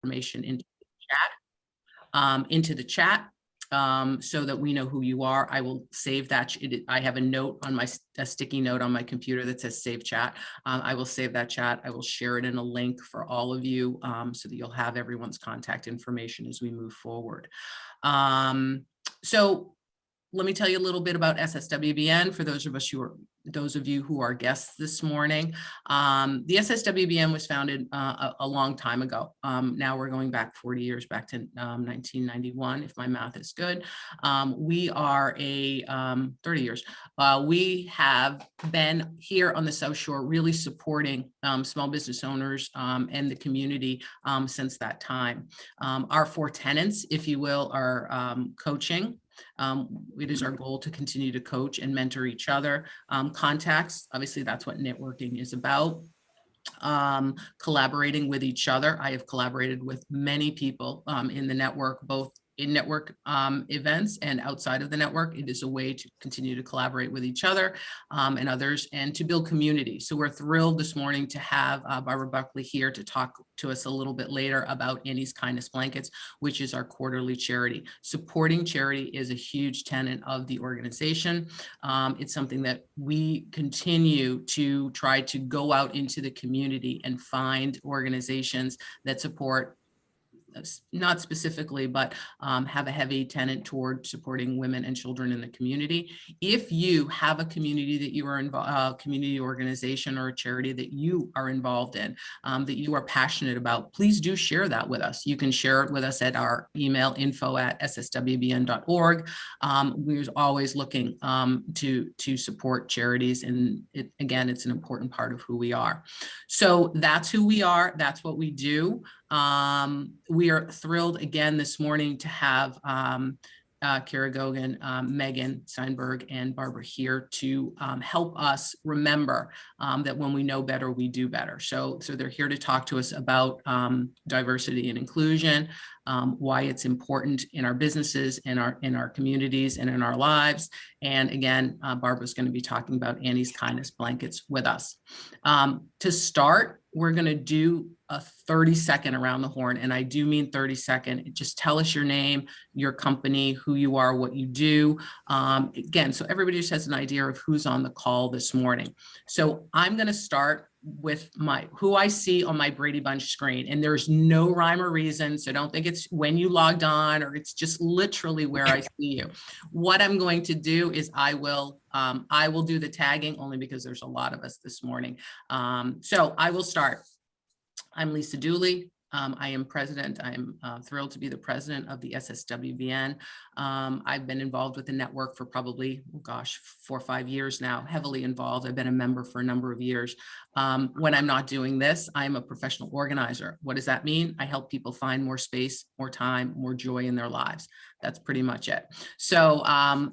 information into the chat so that we know who you are. I will save that. I have a note on a sticky note on my computer that says save chat. I will save that chat. I will share it in a link for all of you so that you'll have everyone's contact information as we move forward. So let me tell you a little bit about SSWBN for those of you who are guests this morning. The SSWBN was founded a long time ago. Now we're going back 40 years, back to 1991, if my math is good. We are 30 years. We have been here on the South Shore really supporting small business owners and the community since that time. Our 4 tenets, if you will, are coaching. It is our goal to continue to coach and mentor each other. Contacts, obviously that's what networking is about. Collaborating with each other. I have collaborated with many people in the network, both in network events and outside of the network. It is a way to continue to collaborate with each other and others and to build community. So we're thrilled this morning to have Barbara Buckley here to talk to us a little bit later about Annie's Kindness Blankets, which is our quarterly charity. Supporting charity is a huge tenet of the organization. It's something that we continue to try to go out into the community and find organizations that support, not specifically, but have a heavy tenet toward supporting women and children in the community. If you have a community that you are involved, community organization or a charity that you are involved in, that you are passionate about, please do share that with us. You can share it with us at our email info@sswbn.org. We're always looking to support charities, and again, it's an important part of who we are. So that's who we are. That's what we do. We are thrilled again this morning to have Ciara, Gogan, Meghan, Steinberg, and Barbara here to help us remember that when we know better, we do better. So they're here to talk to us about diversity and inclusion, why it's important in our businesses, in our communities, and in our lives. And again, Barbara's going to be talking about Annie's Kindness Blankets with us. To start, we're going to do a 30-second around the horn, and I do mean 30-second. Just tell us your name, your company, who you are, what you do. Again, so everybody just has an idea of who's on the call this morning. So I'm going to start with who I see on my Brady Bunch screen, and there's no rhyme or reason, so don't think it's when you logged on, or it's just literally where I see you. What I'm going to do is I will do the tagging, only because there's a lot of us this morning. So I will start. I'm Lisa Dooley. I am president. I'm thrilled to be the president of the SSWBN. I've been involved with the network for probably, 4 or 5 years now, heavily involved. I've been a member for a number of years. When I'm not doing this, I'm a professional organizer. What does that mean? I help people find more space, more time, more joy in their lives. That's pretty much it. So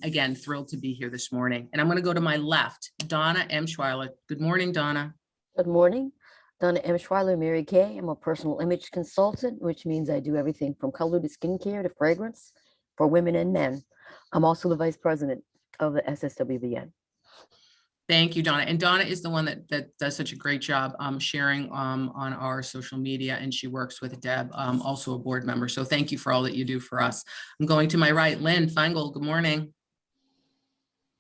again, thrilled to be here this morning. And I'm going to go to my left, Donna M. Schweiler. Good morning, Donna. Good morning. Donna M. Schweiler, Mary Kay. I'm a personal image consultant, which means I do everything from color to skincare to fragrance for women and men. I'm also the vice president of the SSWBN. Thank you, Donna. And Donna is the one that does such a great job sharing on our social media, and she works with Deb, also a board member. So thank you for all that you do for us. I'm going to my right, Lynn Feingold. Good morning.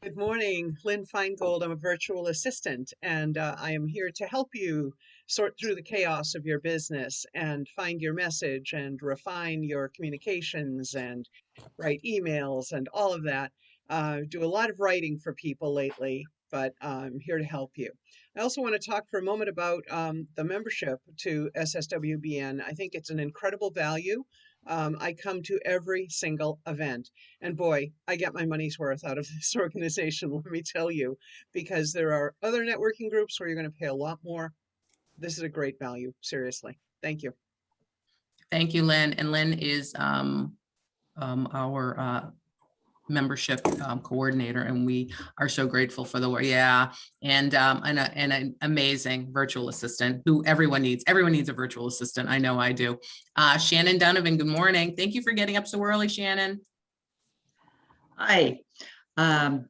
Good morning, Lynn Feingold. I'm a virtual assistant, and I am here to help you sort through the chaos of your business and find your message and refine your communications and write emails and all of that. Do a lot of writing for people lately, but I'm here to help you. I also want to talk for a moment about the membership to SSWBN. I think it's an incredible value. I come to every single event, and boy, I get my money's worth out of this organization, let me tell you, because there are other networking groups where you're going to pay a lot more. This is a great value, seriously. Thank you. Thank you, Lynn. And Lynn is our membership coordinator, and we are so grateful for the work. Yeah, and an amazing virtual assistant who everyone needs. Everyone needs a virtual assistant. I know I do. Shannon Donovan, good morning. Thank you for getting up so early, Shannon. Hi, I'm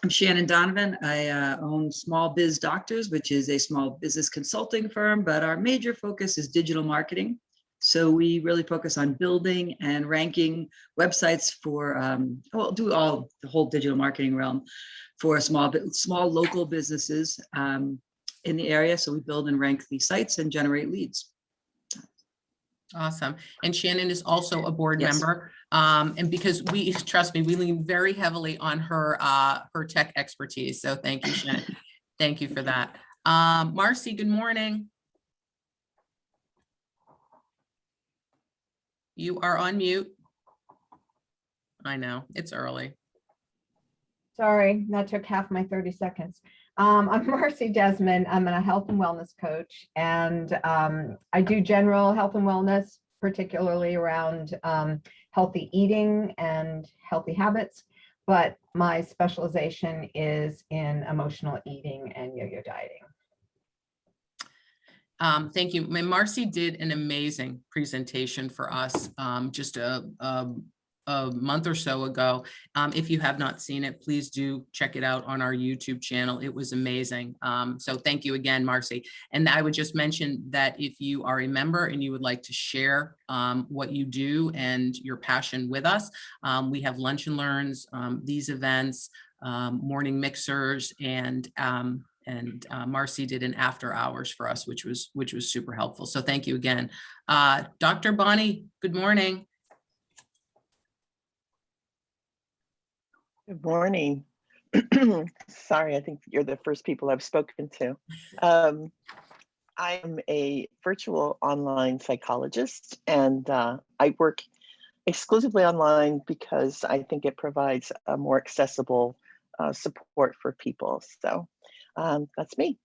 Shannon Donovan. I own Small Biz Doctors, which is a small business consulting firm, but our major focus is digital marketing. So we really focus on building and ranking websites for, well, do all the whole digital marketing realm for small local businesses in the area. So we build and rank these sites and generate leads. Awesome. And Shannon is also a board Yes. member. And because trust me, we lean very heavily on her tech expertise. So thank you, Shannon. Thank you for that. Marcy, good morning. You are on mute. I know, it's early. Sorry, that took half my 30 seconds. I'm Marcy Desmond. I'm a health and wellness coach, and I do general health and wellness, particularly around healthy eating and healthy habits. But my specialization is in emotional eating and yo-yo dieting. Thank you. Marcy did an amazing presentation for us just a month or so ago. If you have not seen it, please do check it out on our YouTube channel. It was amazing. So thank you again, Marcy. And I would just mention that if you are a member and you would like to share what you do and your passion with us, we have lunch and learns, these events, morning mixers, and Marcy did an after hours for us, which was super helpful. So thank you again. Dr. Bonnie, good morning. Good morning. Sorry, I think you're the first people I've spoken to. I am a virtual online psychologist, and I work exclusively online because I think it provides a more accessible support for people. So that's me.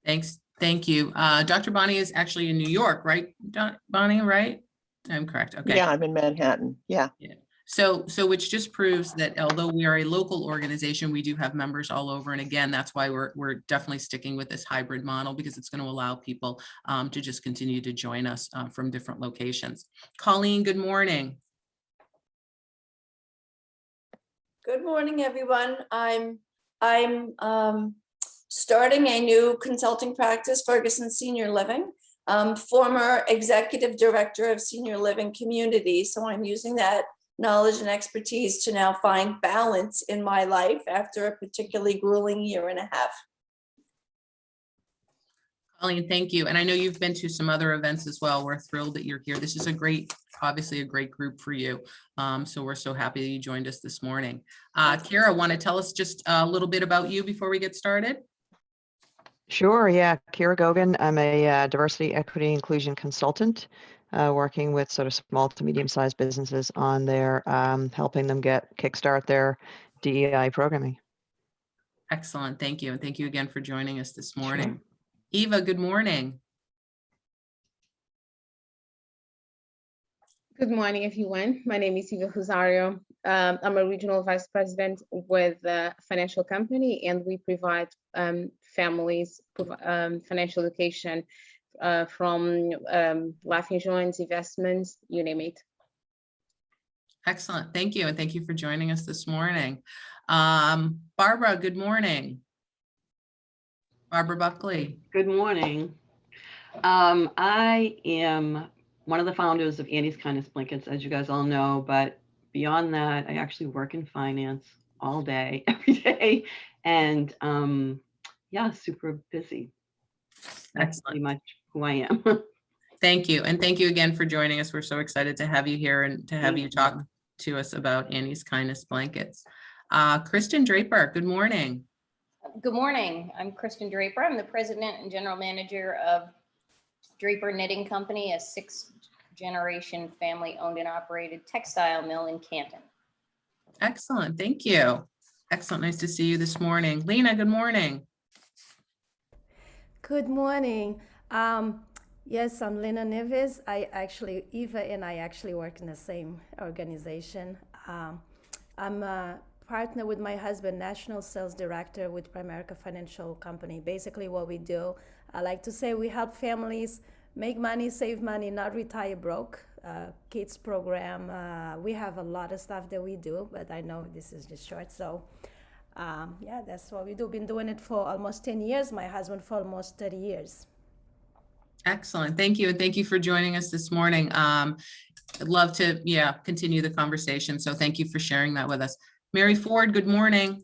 Thanks. Thank you. Dr. Bonnie is actually in New York, right? Bonnie, right? I'm correct. Okay. Yeah, I'm in Manhattan. Yeah. So which just proves that although we are a local organization, we do have members all over. And again, that's why we're definitely sticking with this hybrid model, because it's going to allow people to just continue to join us from different locations. Colleen, good morning. Good morning, everyone. I'm starting a new consulting practice, Ferguson Senior Living. Former executive director of senior living community. So I'm using that knowledge and expertise to now find balance in my life after a particularly grueling year and a half. Colleen, thank you. And I know you've been to some other events as well. We're thrilled that you're here. This is obviously a great group for you. So we're so happy that you joined us this morning. Ciara, want to tell us just a little bit about you before we get started? Sure, yeah. Ciara Gogan. I'm a diversity, equity, inclusion consultant, working with sort of small to medium-sized businesses on their helping them kickstart their DEI programming. Excellent. Thank you. And thank you again for joining us this morning. Sure. Eva, good morning. Good morning, everyone. My name is Eva Rosario. I'm a regional vice president with a financial company, and we provide families financial education from life insurance, investments, you name it. Excellent. Thank you. And thank you for joining us this morning. Barbara, good morning. Barbara Buckley. Good morning. I am one of the founders of Annie's Kindness Blankets, as you guys all know, but beyond that, I actually work in finance all day, every day, and yeah, super busy. That's pretty much who I am. Thank you. And thank you again for joining us. We're so excited to have you here and to have you talk to us about Annie's Kindness Blankets. Kristen Draper, good morning. Good morning. I'm Kristen Draper. I'm the president and general manager of Draper Knitting Company, a 6th-generation family-owned and operated textile mill in Canton. Excellent. Thank you. Excellent. Nice to see you this morning. Lena, good morning. Good morning. Yes, I'm Lena Neves. Eva and I actually work in the same organization. I'm a partner with my husband, national sales director with Primerica Financial Company. Basically what we do, I like to say we help families make money, save money, not retire broke. Kids program, we have a lot of stuff that we do, but I know this is just short. So yeah, that's what we do. Been doing it for almost 10 years. My husband for almost 30 years. Excellent. Thank you. And thank you for joining us this morning. I'd love to, continue the conversation. So thank you for sharing that with us. Mary Ford, good morning.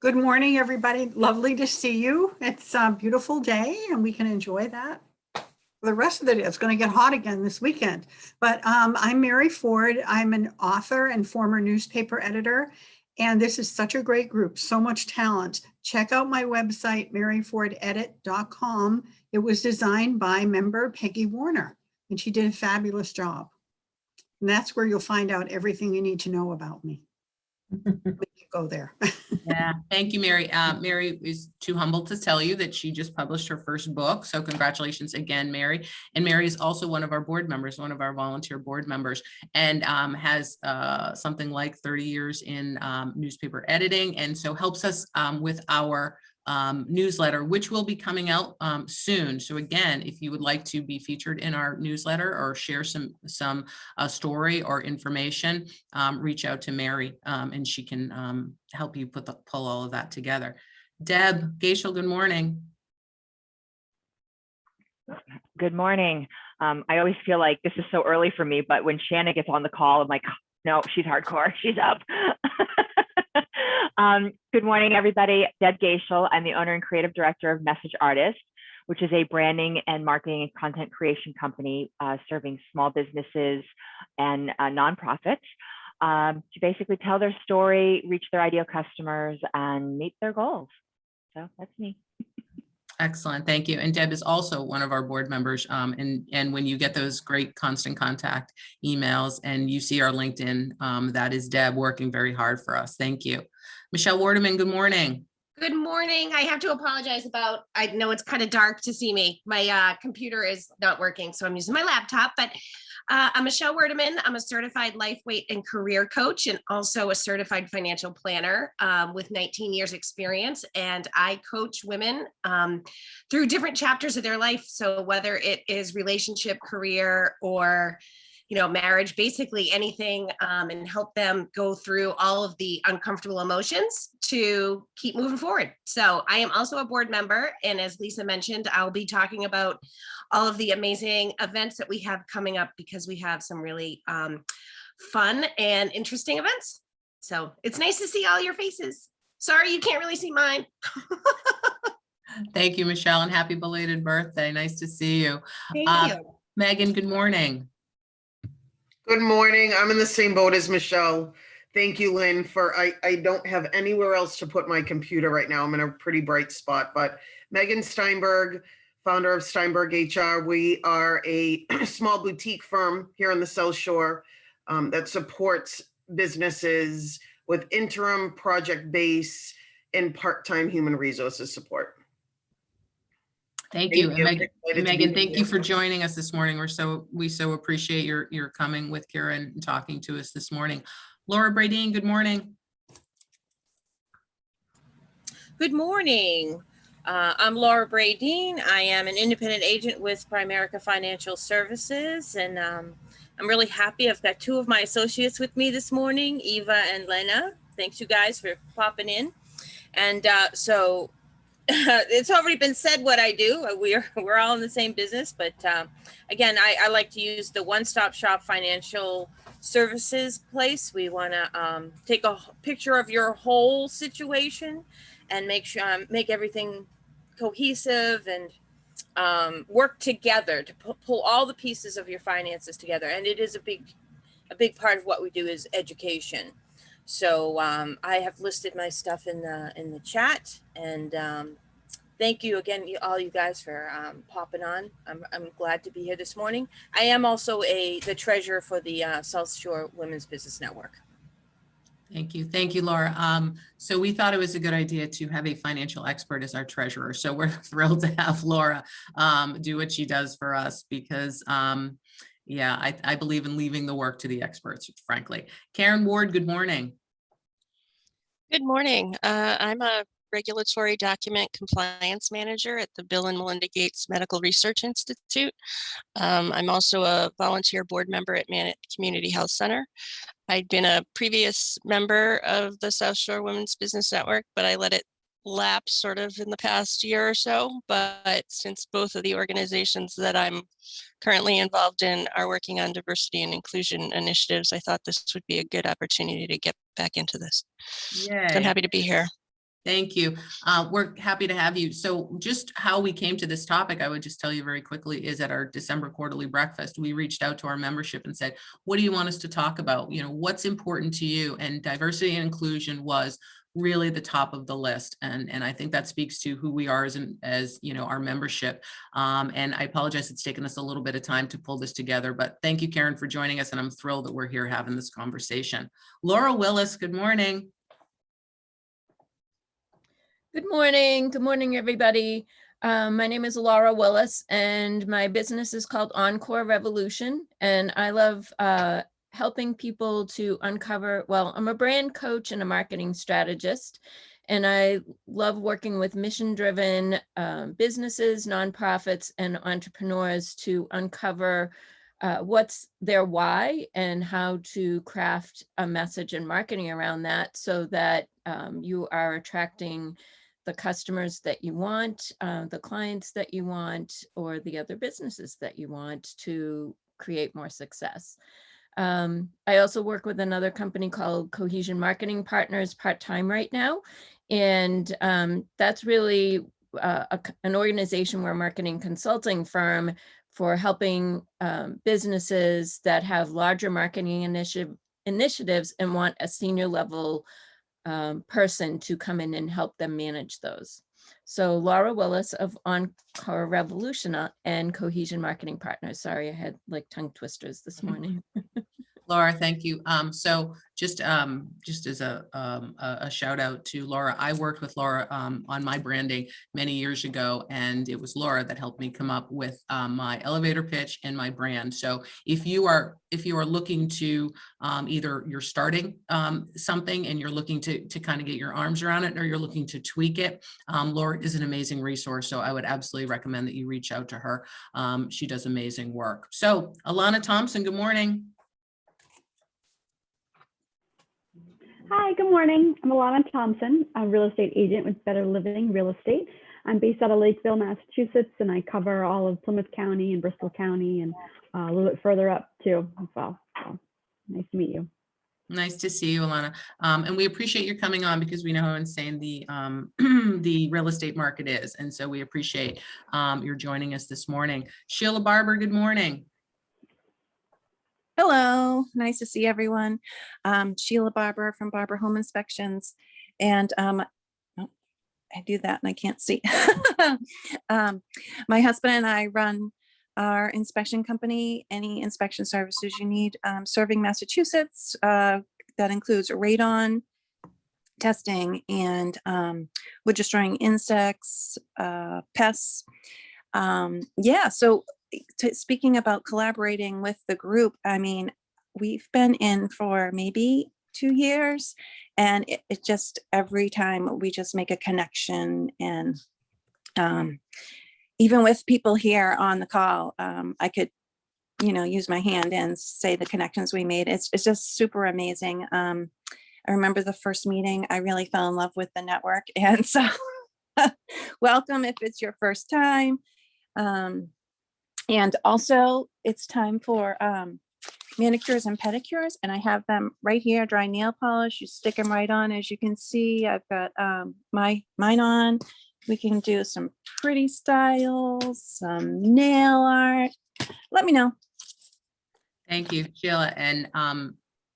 Good morning, everybody. Lovely to see you. It's a beautiful day and we can enjoy that. The rest of the day, it's going to get hot again this weekend. But I'm Mary Ford. I'm an author and former newspaper editor. And this is such a great group, so much talent. Check out my website, maryfordedit.com. It was designed by member Peggy Warner, and she did a fabulous job. And that's where you'll find out everything you need to know about me. Go there. Yeah, thank you, Mary. Mary is too humble to tell you that she just published her first book. So congratulations again, Mary. And Mary is also one of our board members, one of our volunteer board members, and has something like 30 years in newspaper editing. And so helps us with our newsletter, which will be coming out soon. So again, if you would like to be featured in our newsletter or share some story or information, reach out to Mary and she can help you pull all of that together. Deb Geishel, good morning. Good morning. I always feel like this is so early for me, but when Shanna gets on the call, I'm like, no, she's hardcore. She's up. Good morning, everybody. Deb Geishel. I'm the owner and creative director of Message Artist, which is a branding and marketing and content creation company serving small businesses and nonprofits to basically tell their story, reach their ideal customers, and meet their goals. So that's me. Excellent, thank you. And Deb is also one of our board members. And when you get those great constant contact emails and you see our LinkedIn, that is Deb working very hard for us. Thank you. Michelle Wardeman, good morning. Good morning. I have to apologize about, I know it's kind of dark to see me. My computer is not working, so I'm using my laptop, but I'm Michelle Werdeman. I'm a certified life, weight, and career coach, and also a certified financial planner with 19 years experience. And I coach women through different chapters of their life. So whether it is relationship, career, or marriage, basically anything, and help them go through all of the uncomfortable emotions to keep moving forward. So I am also a board member. And as Lisa mentioned, I'll be talking about all of the amazing events that we have coming up because we have some really fun and interesting events. So it's nice to see all your faces. Sorry, you can't really see mine. Thank you, Michelle, and happy belated birthday. Nice to see you. Thank you. Megan, good morning. Good morning. I'm in the same boat as Michelle. Thank you, Lynn, for I don't have anywhere else to put my computer right now. I'm in a pretty bright spot, but Meghan Steinberg, founder of Steinberg HR. We are a small boutique firm here on the South Shore that supports businesses with interim, project-based, and part-time human resources support. Thank you. And Megan, thank you for joining us this morning. We so appreciate your coming with Ciara and talking to us this morning. Laura Bradeen, good morning. Good morning. I'm Laura Bradeen. I am an independent agent with Primerica Financial Services, and I'm really happy. I've got two of my associates with me this morning, Eva and Lena. Thanks you guys for popping in. And so it's already been said what I do. We're all in the same business, but again, I like to use the one-stop shop financial services place. We want to take a picture of your whole situation and make everything cohesive and work together to pull all the pieces of your finances together. And it is a big part of what we do is education. So I have listed my stuff in the chat, and thank you again, all you guys, for popping on. I'm glad to be here this morning. I am also the treasurer for the South Shore Women's Business Network. Thank you, Laura. So we thought it was a good idea to have a financial expert as our treasurer. So we're thrilled to have Laura do what she does for us because I believe in leaving the work to the experts, frankly. Karen Ward, good morning. Good morning. I'm a regulatory document compliance manager at the Bill and Melinda Gates Medical Research Institute. I'm also a volunteer board member at Community Health Center. I'd been a previous member of the South Shore Women's Business Network, but I let it lapsed sort of in the past year or so, but since both of the organizations that I'm currently involved in are working on diversity and inclusion initiatives, I thought this would be a good opportunity to get back into this. So I'm Yay. happy to be here. Thank you. We're happy to have you. So just how we came to this topic, I would just tell you very quickly, is at our December quarterly breakfast, we reached out to our membership and said, what do you want us to talk about? You know, what's important to you? And diversity and inclusion was really the top of the list. And I think that speaks to who we are as you know, our membership. And I apologize, it's taken us a little bit of time to pull this together, but thank you, Karen, for joining us. And I'm thrilled that we're here having this conversation. Laura Willis, good morning. Good morning. Good morning, everybody. My name is Laura Willis, and my business is called Encore Revolution. And I love helping people to uncover, well, I'm a brand coach and a marketing strategist, and I love working with mission-driven businesses, nonprofits, and entrepreneurs to uncover what's their why and how to craft a message and marketing around that so that you are attracting the customers that you want, the clients that you want, or the other businesses that you want to create more success. I also work with another company called Cohesion Marketing Partners part-time right now. And that's really an organization, we're a marketing consulting firm for helping businesses that have larger marketing initiatives and want a senior level person to come in and help them manage those. So Laura Willis of Encore Revolution and Cohesion Marketing Partners. Sorry, I had like tongue twisters this morning. Laura, thank you. So just as a shout out to Laura, I worked with Laura on my branding many years ago, and it was Laura that helped me come up with my elevator pitch and my brand. So if you are looking to either you're starting something and you're looking to kind of get your arms around it, or you're looking to tweak it, Laura is an amazing resource. So I would absolutely recommend that you reach out to her. She does amazing work. So Alana Thompson, good morning. Hi, good morning. I'm Alana Thompson, a real estate agent with Better Living Real Estate. I'm based out of Lakeville, Massachusetts, and I cover all of Plymouth County and Bristol County and a little bit further up too as well. So nice to meet you. Nice to see you, Alana. And we appreciate you coming on because we know how insane the the real estate market is. And so we appreciate your joining us this morning. Sheila Barber, good morning. Hello, nice to see everyone. Sheila Barber from Barber Home Inspections. And oh, I do that and I can't see. My husband and I run our inspection company, any inspection services you need, serving Massachusetts. That includes radon testing and wood destroying insects, pests. Yeah, so speaking about collaborating with the group, I mean, we've been in for maybe 2 years, and it just every time we just make a connection. And even with people here on the call, I could, you know, use my hand and say the connections we made. It's just super amazing. I remember the first meeting, I really fell in love with the network. And so welcome if it's your first time. And also it's time for manicures and pedicures, and I have them right here, dry nail polish. You stick them right on. As you can see, I've got mine on. We can do some pretty styles, some nail art. Let me know. Thank you, Sheila. And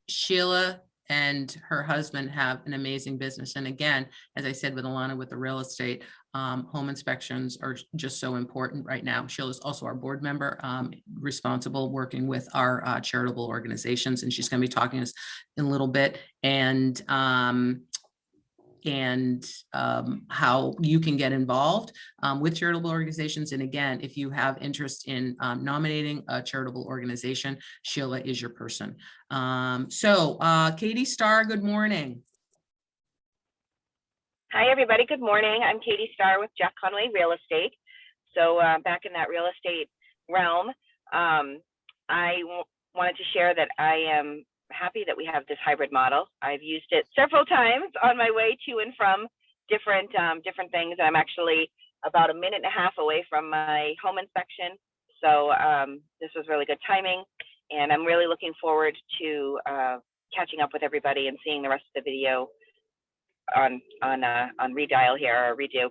Sheila and her husband have an amazing business. And again, as I said with Alana, with the real estate, home inspections are just so important right now. Sheila's also our board member, responsible working with our charitable organizations. And she's going to be talking to us in a little bit. And how you can get involved with charitable organizations. And again, if you have interest in nominating a charitable organization, Sheila is your person. Katie Starr, good morning. Hi, everybody. Good morning. I'm Katie Starr with Jack Conway Real Estate. So back in that real estate realm, I wanted to share that I am happy that we have this hybrid model. I've used it several times on my way to and from different different things. I'm actually about a minute and a half away from my home inspection, so this was really good timing, and I'm really looking forward to catching up with everybody and seeing the rest of the video on redial here or redo.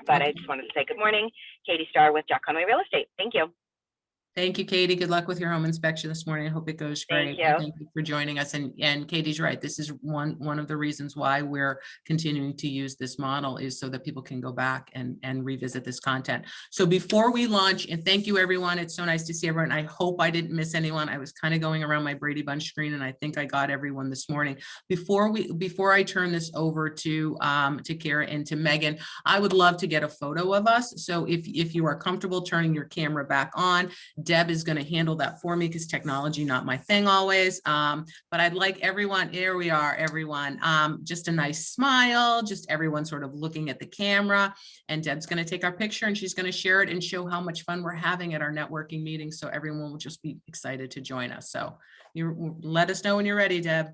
But I just wanted to say good morning, Katie Starr with Jack Conway Real Estate. Thank you. Thank you, Katie. Good luck with your home inspection this morning. I hope it goes great. Thank you. And thank you for joining us. And Katie's right. This is one of the reasons why we're continuing to use this model, is so that people can go back and revisit this content. So before we launch, and thank you everyone. It's so nice to see everyone. I hope I didn't miss anyone. I was kind of going around my Brady Bunch screen, and I think I got everyone this morning. Before I turn this over to Ciara and to Meghan, I would love to get a photo of us. So if you are comfortable turning your camera back on, Deb is going to handle that for me, because technology not my thing always. But I'd like everyone, here we are, everyone, just a nice smile, just everyone sort of looking at the camera, and Deb's going to take our picture and she's going to share it and show how much fun we're having at our networking meeting. So everyone will just be excited to join us. So you let us know when you're ready, Deb.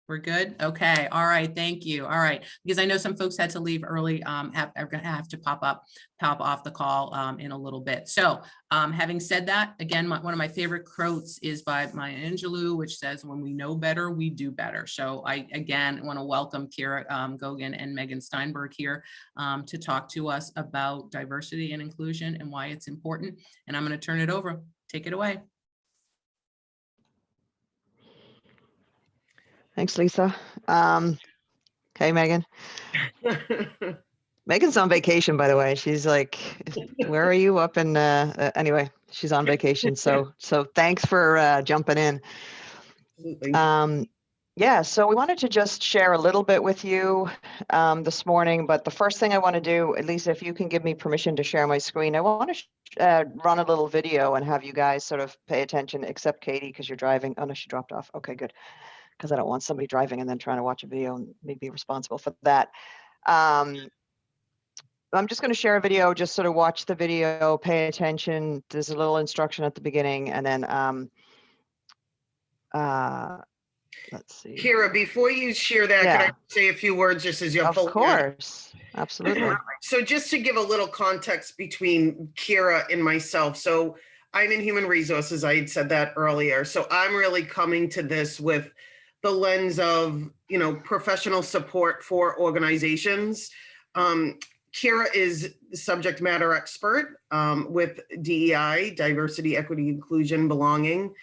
We're good. Okay. All right. Thank you. All right. Because I know some folks had to leave early, are going to have to pop off the call in a little bit. So having said that, again, one of my favorite quotes is by Maya Angelou, which says, when we know better, we do better. So I, again, want to welcome Ciara Gogan and Meghan Steinberg here to talk to us about diversity and inclusion and why it's important. And I'm going to turn it over. Take it away. Thanks, Lisa. Hey, Meghan. Megan's on vacation, by the way. She's like, where are you up in, anyway, she's on vacation. So thanks for jumping in. Yeah, so we wanted to just share a little bit with you this morning, but the first thing I want to do, at least if you can give me permission to share my screen, I want to run a little video and have you guys sort of pay attention, except Katie, because you're driving. Oh no, she dropped off. Okay, good. Because I don't want somebody driving and then trying to watch a video and me be responsible for that. I'm just going to share a video, just sort of watch the video, pay attention. There's a little instruction at the beginning, and then let's see. Ciara, before you share that, Yeah. can I say a few words just as you're Of course, absolutely. So just to give a little context between Ciara and myself. So I'm in human resources. I had said that earlier. So I'm really coming to this with the lens of, professional support for organizations. Ciara is the subject matter expert with DEI, diversity, equity, inclusion, belonging.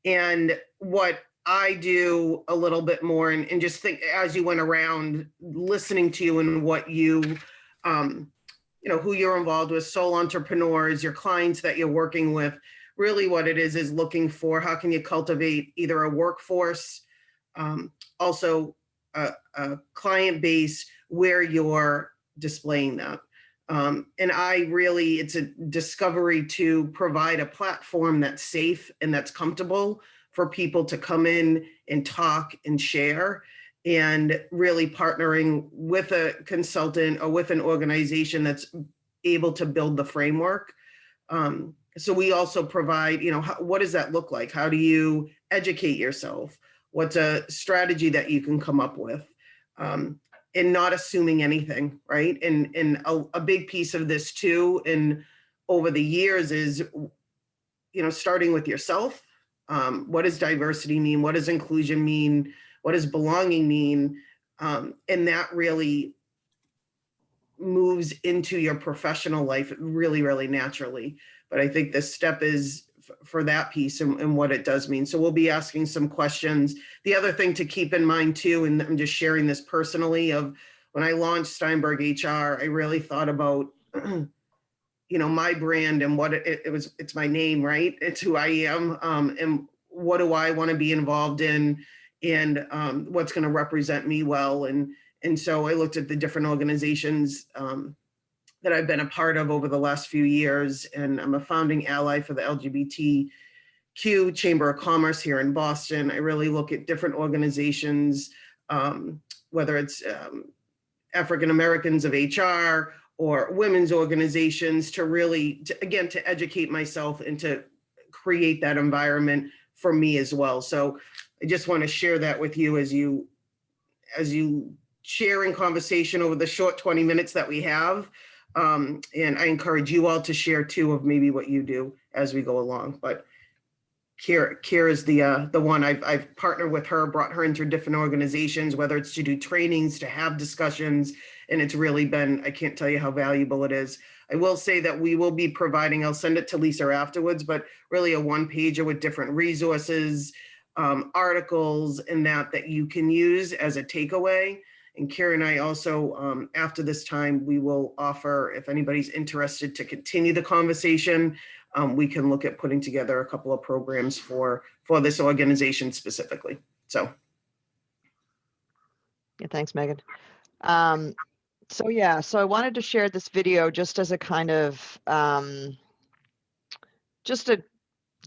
And what I do a little bit more, and just think as you went around listening to you and what you, who you're involved with, sole entrepreneurs, your clients that you're working with, really what it is looking for, how can you cultivate either a workforce, also a client base where you're displaying that. And it's a discovery to provide a platform that's safe and that's comfortable for people to come in and talk and share, and really partnering with a consultant or with an organization that's able to build the framework. So we also provide, what does that look like? How do you educate yourself? What's a strategy that you can come up with? And not assuming anything, right? And a big piece of this too, and over the years is, starting with yourself. What does diversity mean? What does inclusion mean? What does belonging mean? And that really moves into your professional life really, really naturally. But I think this step is for that piece and what it does mean. So we'll be asking some questions. The other thing to keep in mind too, and I'm just sharing this personally, of when I launched Steinberg HR, I really thought about, my brand and what it's my name, right? It's who I am. And what do I want to be involved in, and what's going to represent me well. And so I looked at the different organizations that I've been a part of over the last few years. And I'm a founding ally for the LGBTQ Chamber of Commerce here in Boston. I really look at different organizations, whether it's African Americans of HR or women's organizations, to really, to educate myself and to create that environment for me as well. So I just want to share that with you as you share in conversation over the short 20 minutes that we have. And I encourage you all to share too of maybe what you do as we go along. But Ciara is the one I've partnered with her, brought her into different organizations, whether it's to do trainings, to have discussions, and it's really been, I can't tell you how valuable it is. I will say that we will be providing, I'll send it to Lisa afterwards, but really a one-pager with different resources, articles, and that you can use as a takeaway. And Ciara and I also, after this time, we will offer, if anybody's interested to continue the conversation, we can look at putting together a couple of programs for this organization specifically. So. Yeah, thanks, Megan. So I wanted to share this video just as a kind of, just to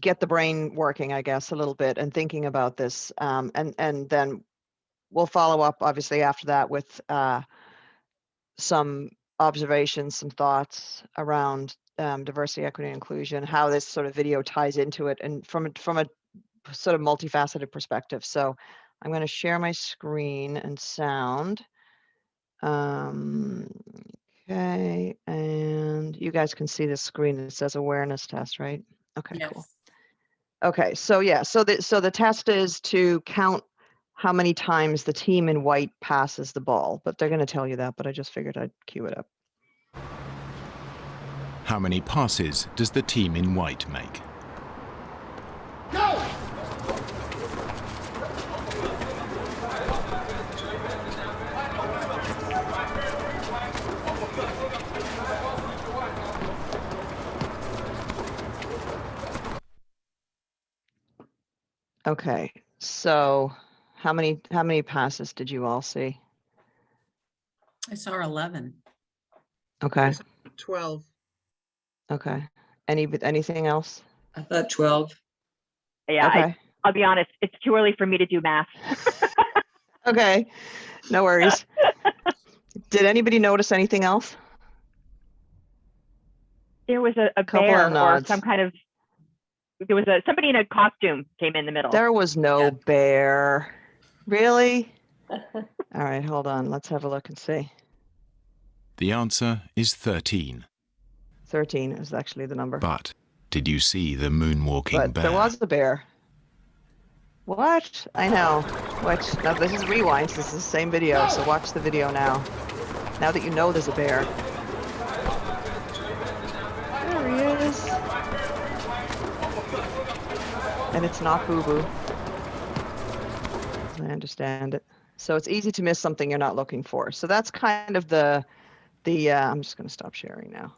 get the brain working, I guess, a little bit and thinking about this. And then we'll follow up, obviously, after that with some observations, some thoughts around diversity, equity, and inclusion, how this sort of video ties into it, and from a sort of multifaceted perspective. So I'm going to share my screen and sound. Okay, and you guys can see the screen. It says awareness test, right? Okay, Yes. cool. Okay, so yeah, so the test is to count how many times the team in white passes the ball, but they're going to tell you that, but I just figured I'd cue it up. How many passes does the team in white make? Go! Okay, so how many passes did you all see? I saw 11. Okay. 12. Okay. Anything else? I thought 12. Yeah, Okay. I'll be honest, it's too early for me to do math. Okay, no worries. Did anybody notice anything else? There was a Couple bear of or nods. some kind of, there was somebody in a costume came in the middle. There was no bear. Really? All right, hold on. Let's have a look and see. The answer is 13. 13 is actually the number. But did you see the moonwalking But bear? there was a bear. What? I know. Which, now this is rewind. This is the same video, so watch the video now. Now that you know there's a bear. There he is. And it's not Boo Boo. I understand it. So it's easy to miss something you're not looking for. So that's kind of the I'm just going to stop sharing now.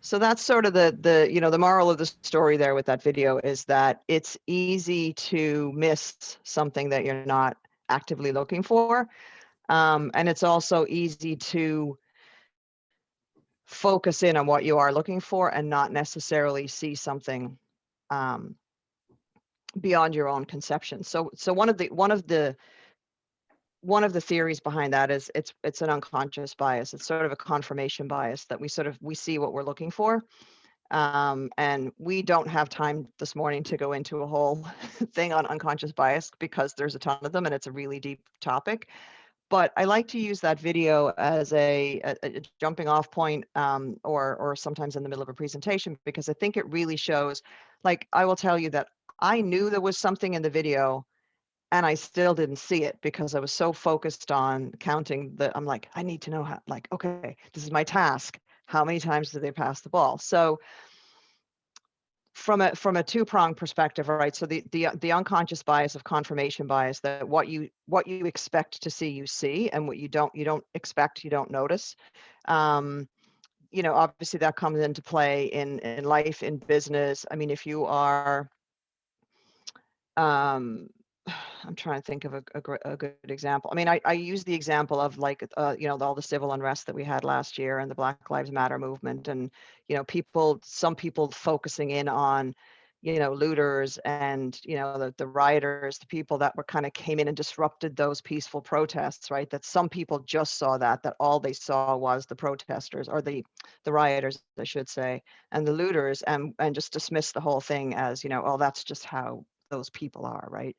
So that's sort of the moral of the story there with that video is that it's easy to miss something that you're not actively looking for. And it's also easy to focus in on what you are looking for and not necessarily see something beyond your own conception. So one of the theories behind that is it's an unconscious bias. It's sort of a confirmation bias that we see what we're looking for. And we don't have time this morning to go into a whole thing on unconscious bias because there's a ton of them and it's a really deep topic. But I like to use that video as a jumping off point or sometimes in the middle of a presentation, because I think it really shows, like, I will tell you that I knew there was something in the video and I still didn't see it because I was so focused on counting that I'm like, I need to know how, like, okay, this is my task. How many times did they pass the ball? So from a two-pronged perspective, right? So the unconscious bias of confirmation bias, that what you expect to see, you see, and what you don't expect, you don't notice. Obviously that comes into play in life, in business. I mean, if you are, I'm trying to think of a good example. I mean, I use the example of like, all the civil unrest that we had last year and the Black Lives Matter movement, and, some people focusing in on, looters and, the rioters, the people that were kind of came in and disrupted those peaceful protests, right? That some people just saw that all they saw was the protesters or the rioters, I should say, and the looters and just dismissed the whole thing as, oh, that's just how those people are, right?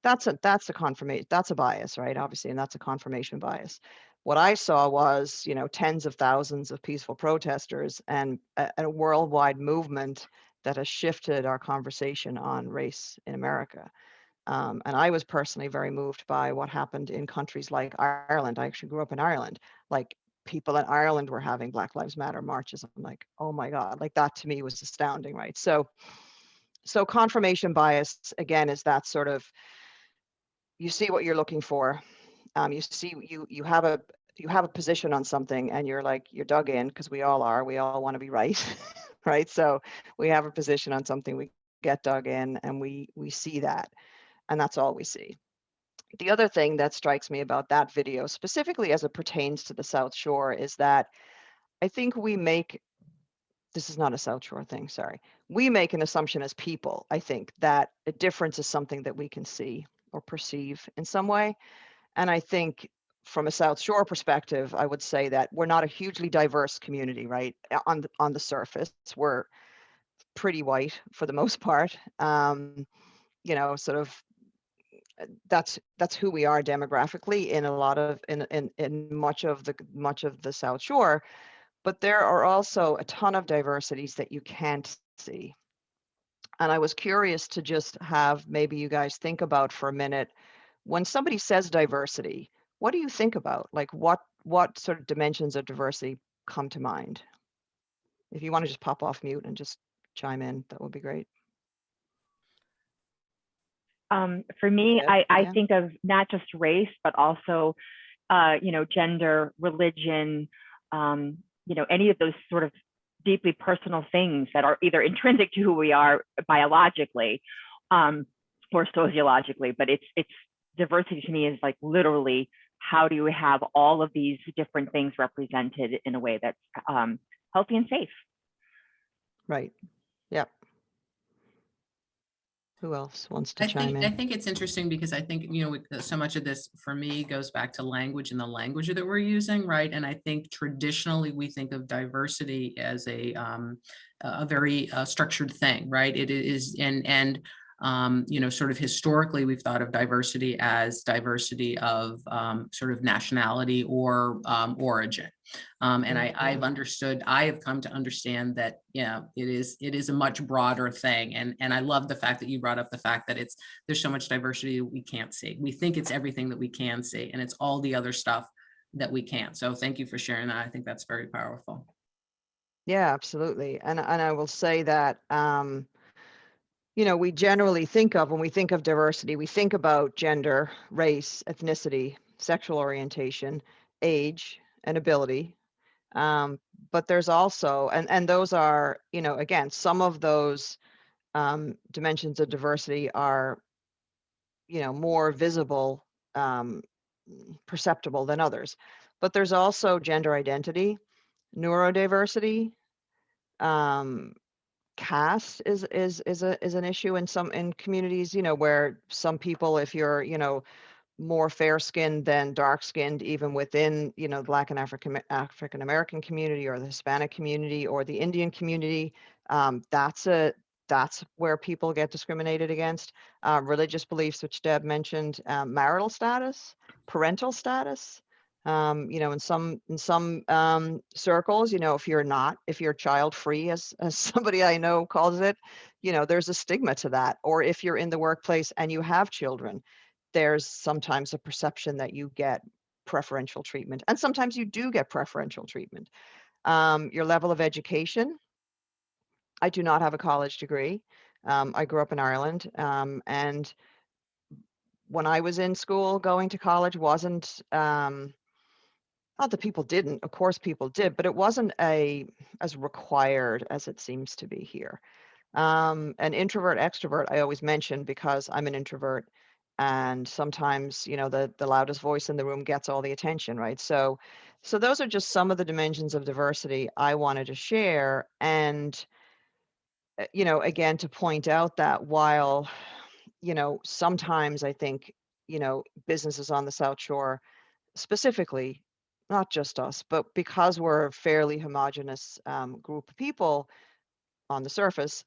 That's a confirmation, that's a bias, right? Obviously, and that's a confirmation bias. What I saw was, tens of thousands of peaceful protesters and a worldwide movement that has shifted our conversation on race in America. And I was personally very moved by what happened in countries like Ireland. I actually grew up in Ireland. Like, people in Ireland were having Black Lives Matter marches. I'm like, oh my God, like that to me was astounding, right? So confirmation bias, again, is that sort of, you see what you're looking for. You see, you have a position on something and you're dug in, because we all are, we all want to be right. Right? So we have a position on something, we get dug in, and we see that, and that's all we see. The other thing that strikes me about that video, specifically as it pertains to the South Shore, is that I think this is not a South Shore thing, sorry. We make an assumption as people, I think, that a difference is something that we can see or perceive in some way. And I think from a South Shore perspective, I would say that we're not a hugely diverse community, right? On the surface, we're pretty white for the most part. Sort of that's who we are demographically in a lot of in much of the South Shore. But there are also a ton of diversities that you can't see. And I was curious to just have maybe you guys think about for a minute, when somebody says diversity, what do you think about? Like, what sort of dimensions of diversity come to mind? If you want to just pop off mute and just chime in, that would be great. For me, Yeah, I yeah. think of not just race, but also, gender, religion, any of those sort of deeply personal things that are either intrinsic to who we are biologically, or sociologically. But it's diversity to me is like literally, how do you have all of these different things represented in a way that's healthy and safe? Right. Yep. Who else wants to chime in? I think it's interesting because I think, so much of this for me goes back to language and the language that we're using, right? And I think traditionally we think of diversity as a very structured thing, right? It is, and sort of historically, we've thought of diversity as diversity of sort of nationality or origin. And I have come to understand that, it is a much broader thing. And I love the fact that you brought up the fact that there's so much diversity that we can't see. We think it's everything that we can see, and it's all the other stuff that we can't. So thank you for sharing that. I think that's very powerful. Yeah, absolutely. And I will say that, we generally think of, when we think of diversity, we think about gender, race, ethnicity, sexual orientation, age, and ability. But there's also, and those are, again, some of those dimensions of diversity are, more visible, perceptible than others. But there's also gender identity, neurodiversity, caste is an issue in communities, where some people, if you're, more fair skinned than dark skinned, even within, the Black and African American community, or the Hispanic community, or the Indian community, that's where people get discriminated against. Religious beliefs, which Deb mentioned, marital status, parental status. In some circles, if you're child free, as somebody I know calls it, there's a stigma to that. Or if you're in the workplace and you have children, there's sometimes a perception that you get preferential treatment, and sometimes you do get preferential treatment. Your level of education. I do not have a college degree. I grew up in Ireland, and when I was in school, going to college wasn't, not that people didn't, of course people did, but it wasn't as required as it seems to be here. An introvert, extrovert, I always mention because I'm an introvert, and sometimes, the loudest voice in the room gets all the attention, right? So those are just some of the dimensions of diversity I wanted to share. And you know, again, to point out that while, you know, sometimes I think, you know, businesses on the South Shore specifically, not just us, but because we're a fairly homogenous group of people on the surface,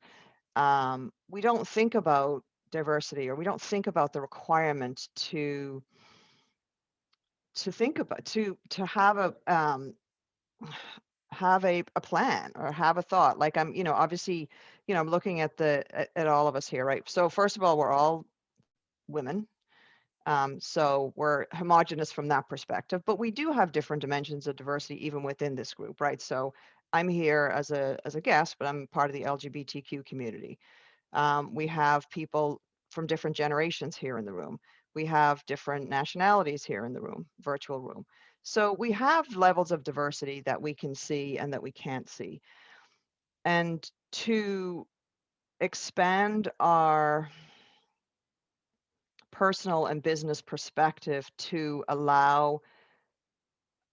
we don't think about diversity, or we don't think about the requirement to think about to have a plan or have a thought. Like, I'm, you know, obviously, you know, I'm looking at at all of us here, right? So first of all, we're all women. So we're homogenous from that perspective, but we do have different dimensions of diversity even within this group, right? So I'm here as a guest, but I'm part of the LGBTQ community. We have people from different generations here in the room. We have different nationalities here in the room, virtual room. So we have levels of diversity that we can see and that we can't see. And to expand our personal and business perspective to allow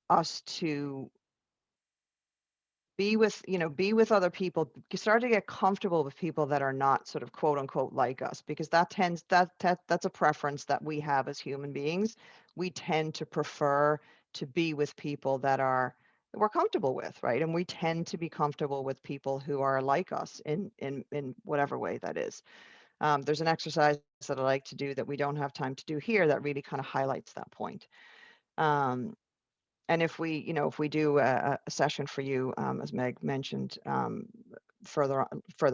us to be with, you know, be with other people, start to get comfortable with people that are not sort of quote unquote like us, because that tends that's a preference that we have as human beings. We tend to prefer to be with people that we're comfortable with, right? And we tend to be comfortable with people who are like us in whatever way that is. There's an exercise that I like to do that we don't have time to do here that really kind of highlights that point. And if we, you know, if we do a session for you, as Meg mentioned, further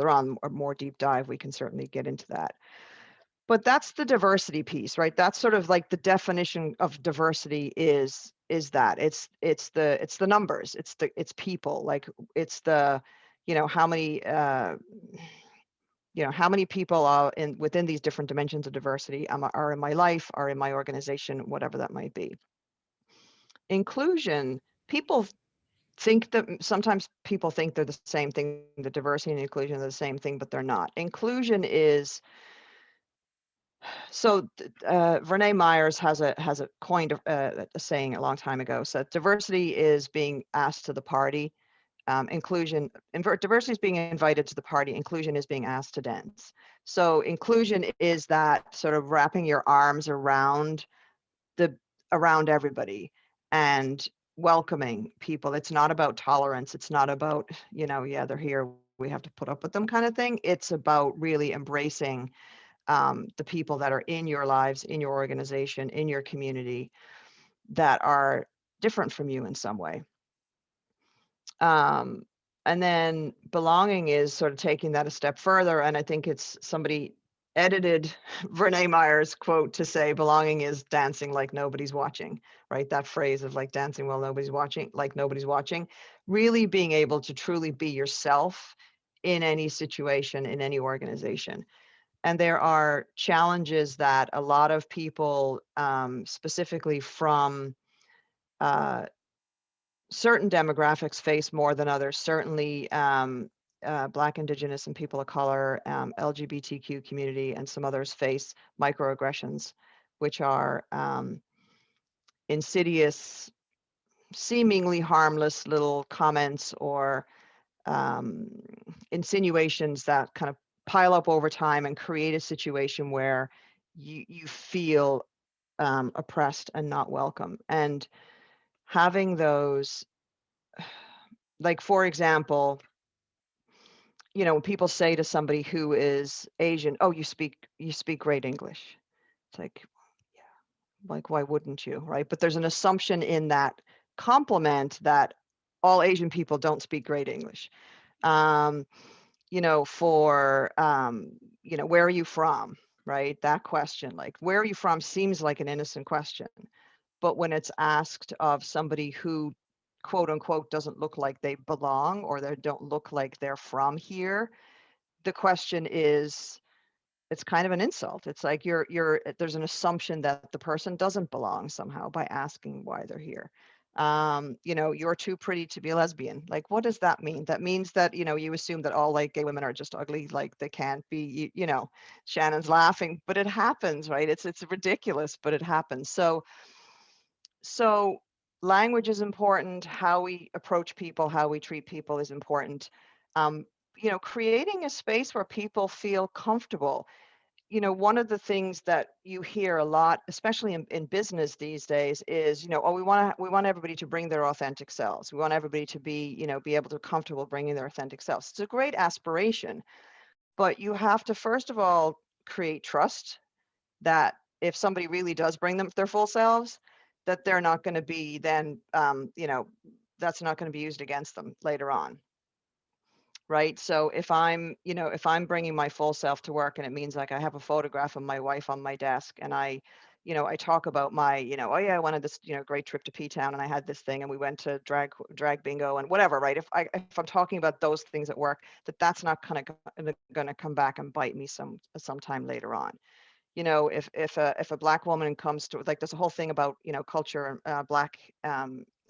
on, a more deep dive, we can certainly get into that. But that's the diversity piece, right? That's sort of like the definition of diversity is that it's the numbers, it's people, like it's the, you know, how many you know, how many people are within these different dimensions of diversity are in my life, are in my organization, whatever that might be. Inclusion, people think that sometimes people think they're the same thing, the diversity and inclusion are the same thing, but they're not. Inclusion is, so Renee Myers has a coined a saying a long time ago, said diversity is being asked to the party, diversity is being invited to the party, inclusion is being asked to dance. So inclusion is that sort of wrapping your arms around everybody and welcoming people. It's not about tolerance. It's not about, you know, yeah, they're here, we have to put up with them kind of thing. It's about really embracing the people that are in your lives, in your organization, in your community, that are different from you in some way. And then belonging is sort of taking that a step further. And I think it's somebody edited Renee Myers' quote to say belonging is dancing like nobody's watching, right? That phrase of like dancing while nobody's watching, like nobody's watching, really being able to truly be yourself in any situation, in any organization. And there are challenges that a lot of people, specifically from certain demographics, face more than others. Certainly Black, Indigenous, and people of color, LGBTQ community, and some others face microaggressions, which are insidious, seemingly harmless little comments or insinuations that kind of pile up over time and create a situation where you feel oppressed and not welcome. And having those, like, for example, you know, when people say to somebody who is Asian, oh, you speak great English. It's like, yeah, like, why wouldn't you, right? But there's an assumption in that compliment that all Asian people don't speak great English. You know, for, you know, where are you from, right? That question, like, where are you from, seems like an innocent question. But when it's asked of somebody who, quote unquote, doesn't look like they belong, or they don't look like they're from here, the question is, it's kind of an insult. It's like there's an assumption that the person doesn't belong somehow by asking why they're here. You know, you're too pretty to be a lesbian. Like, what does that mean? That means that, you know, you assume that all like gay women are just ugly, like they can't be, you know, Shannon's laughing, but it happens, right? It's ridiculous, but it happens. So language is important. How we approach people, how we treat people is important. creating a space where people feel comfortable. One of the things that you hear a lot, especially in business these days, is, oh, we want everybody to bring their authentic selves. We want everybody to be able to comfortable bringing their authentic selves. It's a great aspiration, but you have to, first of all, create trust that if somebody really does bring them their full selves, that they're not going to be then, that's not going to be used against them later on. Right. So if I'm bringing my full self to work, and it means like I have a photograph of my wife on my desk, and I talk about my, oh yeah, I wanted this, great trip to P-Town, and I had this thing, and we went to drag bingo and whatever. Right. If I'm talking about those things at work, that's not kind of going to come back and bite me sometime later on. If a Black woman comes to, like, there's a whole thing about, culture, Black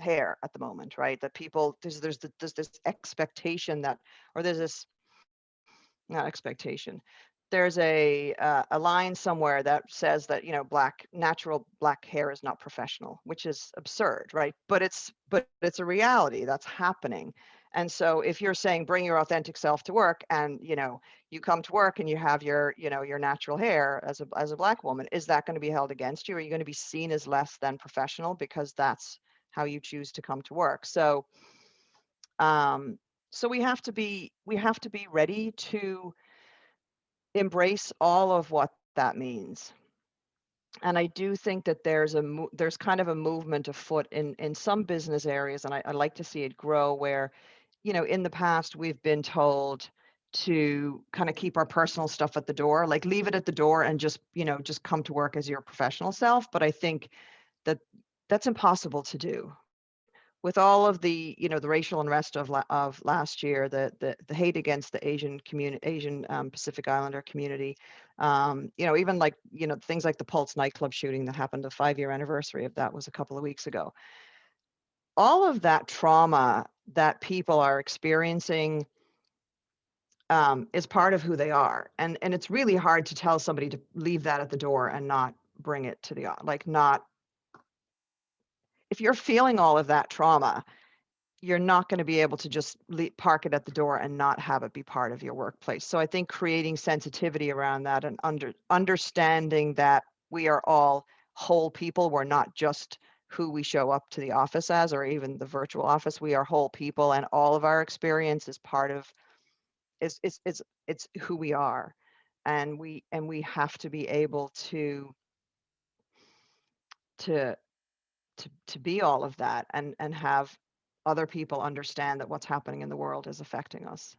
hair at the moment, right? That people, there's this expectation that, or there's this, not expectation, there's a line somewhere that says that, natural Black hair is not professional, which is absurd, right? But it's a reality that's happening. And so if you're saying bring your authentic self to work, and you come to work and you have your your natural hair as a Black woman, is that going to be held against you? Are you going to be seen as less than professional because that's how you choose to come to work? So so we have to be ready to embrace all of what that means. And I do think that there's kind of a movement afoot in some business areas, and I like to see it grow, where, in the past we've been told to kind of keep our personal stuff at the door, like leave it at the door and just come to work as your professional self. But I think that that's impossible to do. With all of the, the racial unrest of last year, the hate against the Asian community, Asian Pacific Islander community, even like, things like the Pulse nightclub shooting that happened, the 5-year anniversary of that was a couple of weeks ago. All of that trauma that people are experiencing is part of who they are. And it's really hard to tell somebody to leave that at the door and not bring it to if you're feeling all of that trauma, you're not going to be able to just park it at the door and not have it be part of your workplace. So I think creating sensitivity around that, and understanding that we are all whole people. We're not just who we show up to the office as, or even the virtual office. We are whole people, and all of our experience is part of, it's who we are. And we have to be able to be all of that, and have other people understand that what's happening in the world is affecting us.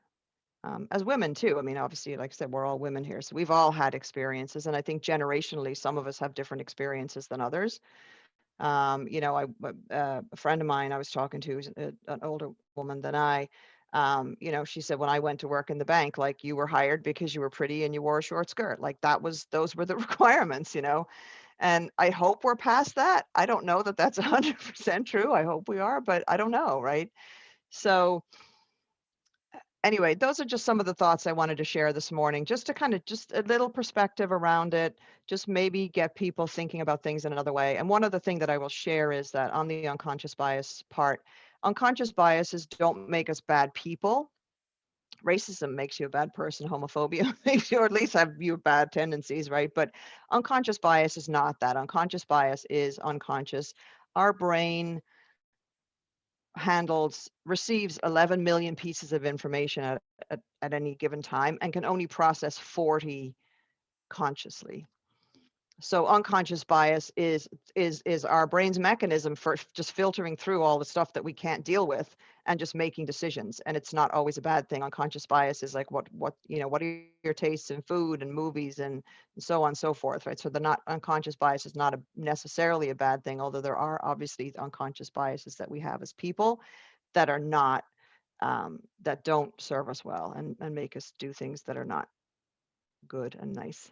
As women too. I mean, obviously, like I said, we're all women here, so we've all had experiences, and I think generationally, some of us have different experiences than others. A friend of mine I was talking to, who's an older woman than I, she said, when I went to work in the bank, like, you were hired because you were pretty and you wore a short skirt. Like, those were the requirements, And I hope we're past that. I don't know that that's 100% true. I hope we are, but I don't know, right? So anyway, those are just some of the thoughts I wanted to share this morning, just to kind of, just a little perspective around it, just maybe get people thinking about things in another way. And one other thing that I will share is that on the unconscious bias part, unconscious biases don't make us bad people. Racism makes you a bad person. Homophobia makes you, or at least have you bad tendencies, right? But unconscious bias is not that. Unconscious bias is unconscious. Our brain receives 11 million pieces of information at any given time, and can only process 40 consciously. So unconscious bias is our brain's mechanism for just filtering through all the stuff that we can't deal with and just making decisions. And it's not always a bad thing. Unconscious bias is like, what are your tastes in food and movies and so on and so forth, right? So unconscious bias is not necessarily a bad thing, although there are obviously unconscious biases that we have as people that are not, that don't serve us well, and make us do things that are not good and nice.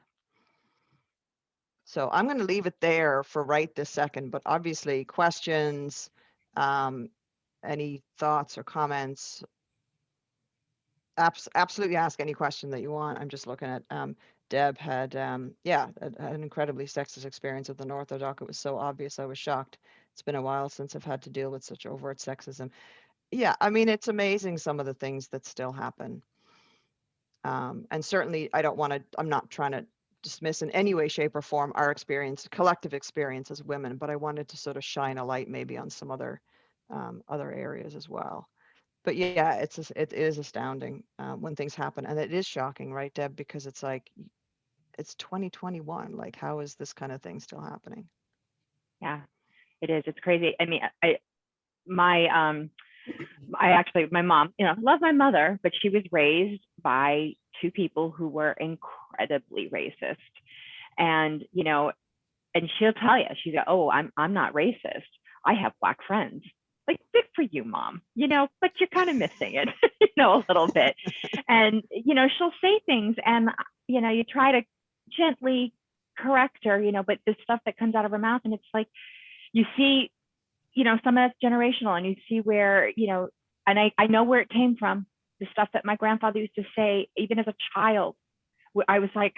So I'm going to leave it there for right this second, but obviously questions, any thoughts or comments, absolutely ask any question that you want. I'm just looking at, Deb had, an incredibly sexist experience at the North Dock. It was so obvious, I was shocked. It's been a while since I've had to deal with such overt sexism. Yeah, I mean, it's amazing some of the things that still happen. And certainly I'm not trying to dismiss in any way, shape or form our experience, collective experience as women, but I wanted to sort of shine a light maybe on some other areas as well. But yeah, it is astounding when things happen, and it is shocking, right, Deb? Because it's like, it's 2021. Like, how is this kind of thing still happening? Yeah, it is. It's crazy. I mean, my mom, love my mother, but she was raised by two people who were incredibly racist. And, and she'll tell you, she's like, oh, I'm not racist. I have Black friends. Like, good for you, Mom, but you're kind of missing it, a little bit. And, she'll say things and, you try to gently correct her, but the stuff that comes out of her mouth, and it's like, you see, some of that's generational, and you see where, and I know where it came from, the stuff that my grandfather used to say, even as a child. I was like,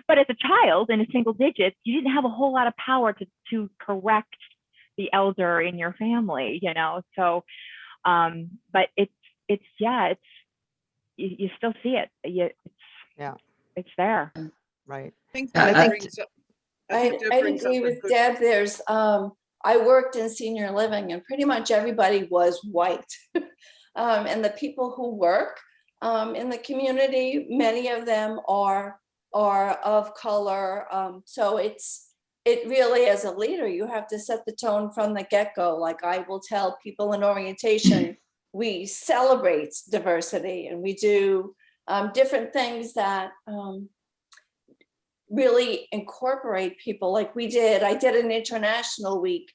but as a child in a single digits, you didn't have a whole lot of power to correct the elder in your family, so, but it's you still see it. It's there. Right. I think that brings up. I agree with Deb. There's, I worked in senior living and pretty much everybody was white. And the people who work in the community, many of them are of color. So it really, as a leader, you have to set the tone from the get-go. Like I will tell people in orientation, we celebrate diversity and we do different things that really incorporate people. Like I did an international week,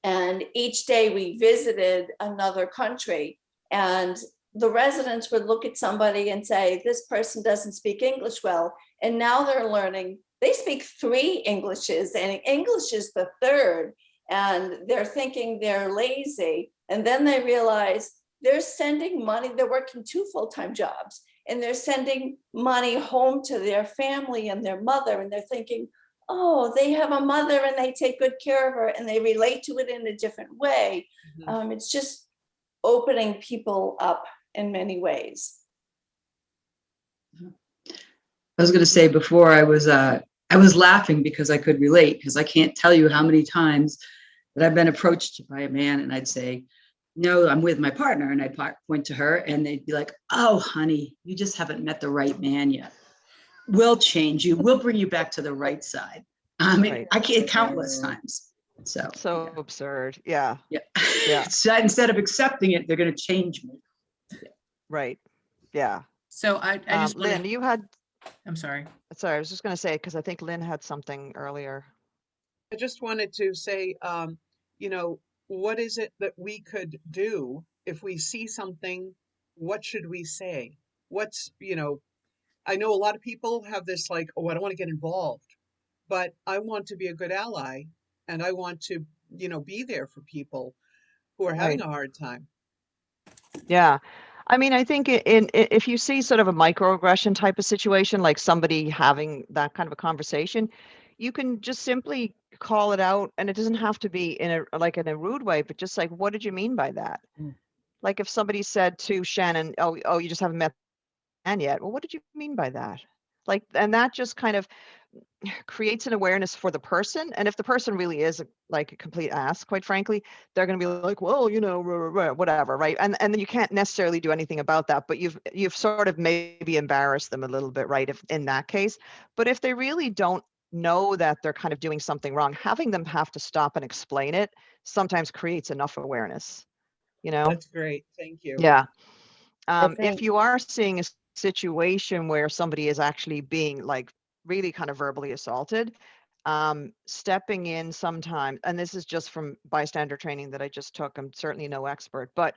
and each day we visited another country, and the residents would look at somebody and say, this person doesn't speak English well. And now they're learning, they speak 3 Englishes and English is the 3rd. And they're thinking they're lazy. And then they realize they're sending money, they're working 2 full-time jobs, and they're sending money home to their family and their mother. And they're thinking, oh, they have a mother and they take good care of her, and they relate to it in a different way. Mm-hmm. It's just opening people up in many ways. I was going to say before, I was laughing because I could relate, because I can't tell you how many times that I've been approached by a man and I'd say, no, I'm with my partner, and I'd point to her and they'd be like, oh, honey, you just haven't met the right man yet. We'll change you. We'll bring you back to the right side. I mean, Right. I can't countless times. So absurd. Yeah. Yeah. So instead of accepting it, they're going to change me. Right. Yeah. So I just Lynn, you had. I'm sorry. Sorry, I was just going to say, because I think Lynn had something earlier. I just wanted to say, what is it that we could do if we see something? What should we say? I know a lot of people have this like, oh, I don't want to get involved, but I want to be a good ally, and I want to, be there for people who are having a hard time. Yeah. I mean, I think if you see sort of a microaggression type of situation, like somebody having that kind of a conversation, you can just simply call it out, and it doesn't have to be in a rude way, but just like, what did you mean by that? Like if somebody said to Shannon, oh, you just haven't met the man yet. Well, what did you mean by that? Like, and that just kind of creates an awareness for the person. And if the person really is like a complete ass, quite frankly, they're going to be like, well, whatever, right? And then you can't necessarily do anything about that, but you've sort of maybe embarrassed them a little bit, right? If in that case, but if they really don't know that they're kind of doing something wrong, having them have to stop and explain it sometimes creates enough awareness, That's great. Thank you. Yeah. If you are seeing a situation where somebody is actually being like really kind of verbally assaulted, stepping in sometime, and this is just from bystander training that I just took, I'm certainly no expert, but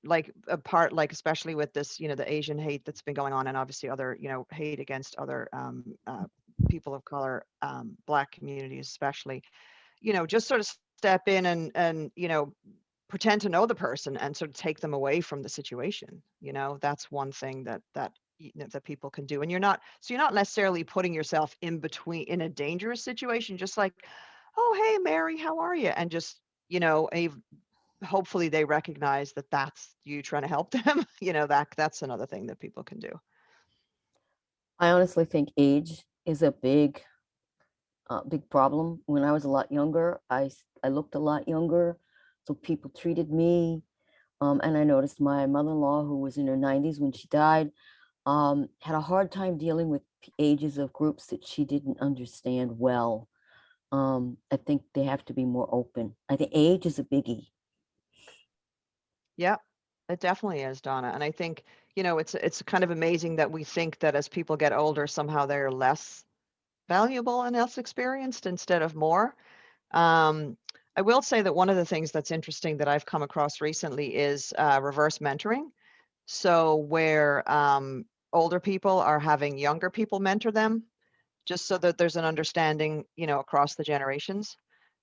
like a part, like especially with this, the Asian hate that's been going on, and obviously other, hate against other people of color, Black communities especially, just sort of step in and pretend to know the person and sort of take them away from the situation. That's one thing that people can do. And you're not necessarily putting yourself in a dangerous situation, just like, oh, hey, Mary, how are you? And just, hopefully they recognize that that's you trying to help them. That's another thing that people can do. I honestly think age is a big problem. When I was a lot younger, I looked a lot younger, so people treated me. And I noticed my mother-in-law, who was in her 90s when she died, had a hard time dealing with ages of groups that she didn't understand well. I think they have to be more open. I think age is a biggie. Yeah, it definitely is, Donna. And I think, it's kind of amazing that we think that as people get older, somehow they're less valuable and less experienced instead of more. I will say that one of the things that's interesting that I've come across recently is reverse mentoring. So where older people are having younger people mentor them, just so that there's an understanding, across the generations,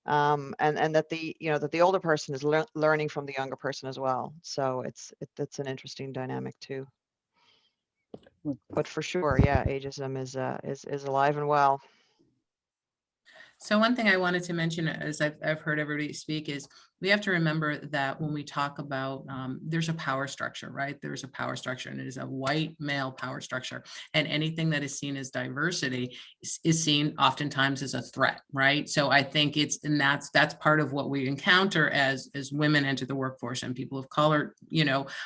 and that the older person is learning from the younger person as well. So it's an interesting dynamic too. But for sure, yeah, ageism is alive and well. So one thing I wanted to mention, as I've heard everybody speak, is we have to remember that when we talk about, there's a power structure, right? There's a power structure, and it is a white male power structure. And anything that is seen as diversity is seen oftentimes as a threat, right? So I think that's part of what we encounter as women enter the workforce, and people of color,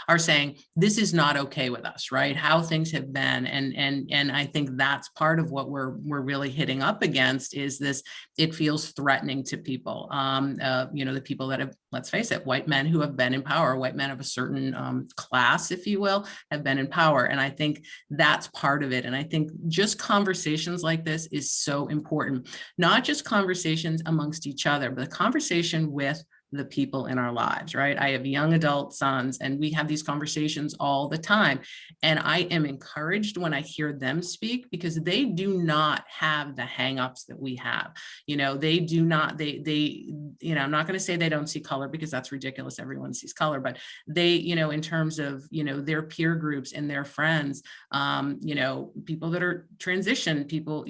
are saying, this is not okay with us, right? How things have been. And I think that's part of what we're really hitting up against is this. It feels threatening to people, the people that have, let's face it, white men who have been in power, white men of a certain class, if you will, have been in power. And I think that's part of it. And I think just conversations like this is so important, not just conversations amongst each other, but a conversation with the people in our lives, right? I have young adult sons, and we have these conversations all the time. And I am encouraged when I hear them speak, because they do not have the hangups that we have. They do not, I'm not going to say they don't see color, because that's ridiculous. Everyone sees color, but they, in terms of, their peer groups and their friends, people that are transition, people,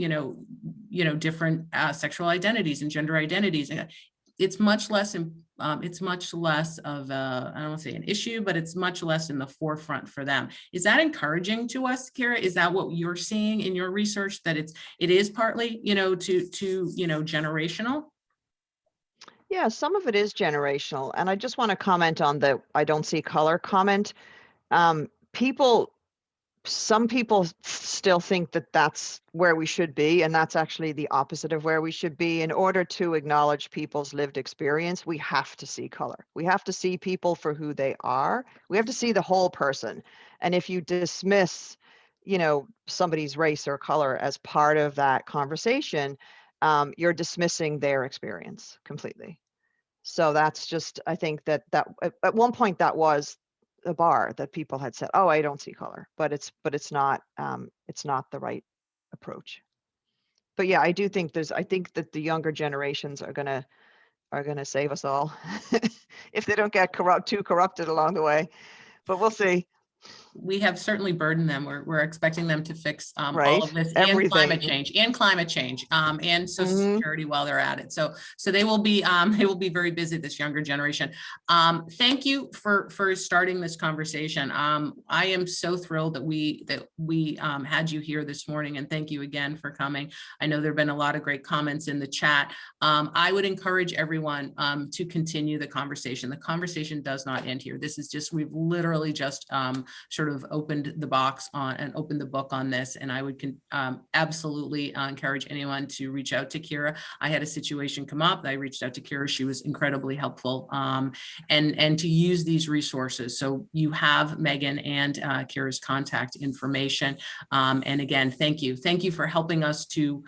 different sexual identities and gender identities. It's much less of a, I don't want to say an issue, but it's much less in the forefront for them. Is that encouraging to us, Ciara? Is that what you're seeing in your research, that it is partly, generational? Yeah, some of it is generational. And I just want to comment on the I don't see color comment. Some people still think that that's where we should be, and that's actually the opposite of where we should be. In order to acknowledge people's lived experience, we have to see color. We have to see people for who they are. We have to see the whole person. And if you dismiss, somebody's race or color as part of that conversation, you're dismissing their experience completely. So that's just, I think that at one point that was a bar that people had said, oh, I don't see color, but it's not the right approach. But yeah, I do think I think that the younger generations are gonna save us all if they don't get too corrupted along the way, but we'll see. We have certainly burdened them. We're expecting them to fix right. all of this, Everything. and climate change and social security while they're at it. So they will be very busy, this younger generation. Thank you for starting this conversation. I am so thrilled that we had you here this morning, and thank you again for coming. I know there've been a lot of great comments in the chat. I would encourage everyone to continue the conversation. The conversation does not end here. This is just, we've literally just sort of opened the box on and opened the book on this. And I would absolutely encourage anyone to reach out to Ciara. I had a situation come up. I reached out to Ciara. She was incredibly helpful, and to use these resources. So you have Meghan and Ciara's contact information. And again, thank you. Thank you for helping us to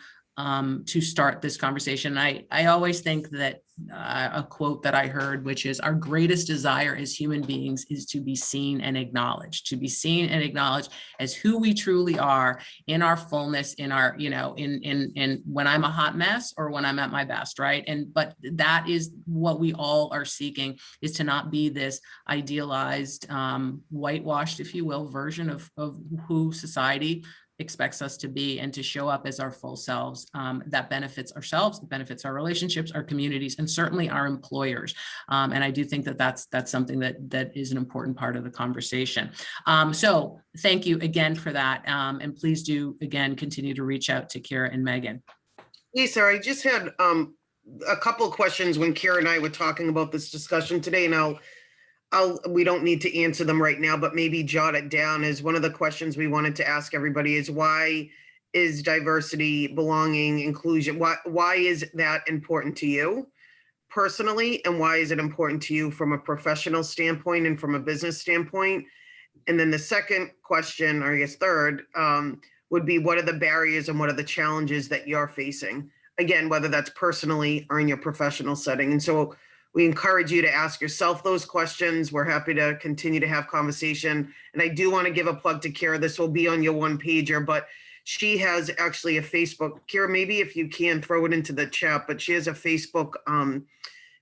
start this conversation. I always think that a quote that I heard, which is, our greatest desire as human beings is to be seen and acknowledged, as who we truly are in our fullness, in our, in when I'm a hot mess or when I'm at my best, right? But that is what we all are seeking, is to not be this idealized, whitewashed, if you will, version of who society expects us to be and to show up as our full selves. That benefits ourselves, it benefits our relationships, our communities, and certainly our employers. And I do think that that's something that is an important part of the conversation. So thank you again for that. And please do, again, continue to reach out to Ciara and Meghan. Lisa, I just had a couple of questions when Ciara and I were talking about this discussion today, and we don't need to answer them right now, but maybe jot it down as one of the questions we wanted to ask everybody is, why is diversity, belonging, inclusion, why is that important to you personally? And why is it important to you from a professional standpoint and from a business standpoint? And then the second question, or I guess third, would be, what are the barriers and what are the challenges that you're facing? Again, whether that's personally or in your professional setting. And so we encourage you to ask yourself those questions. We're happy to continue to have conversation. And I do want to give a plug to Ciara. This will be on your one pager, but she has actually a Facebook. Ciara, maybe if you can throw it into the chat, but she has a Facebook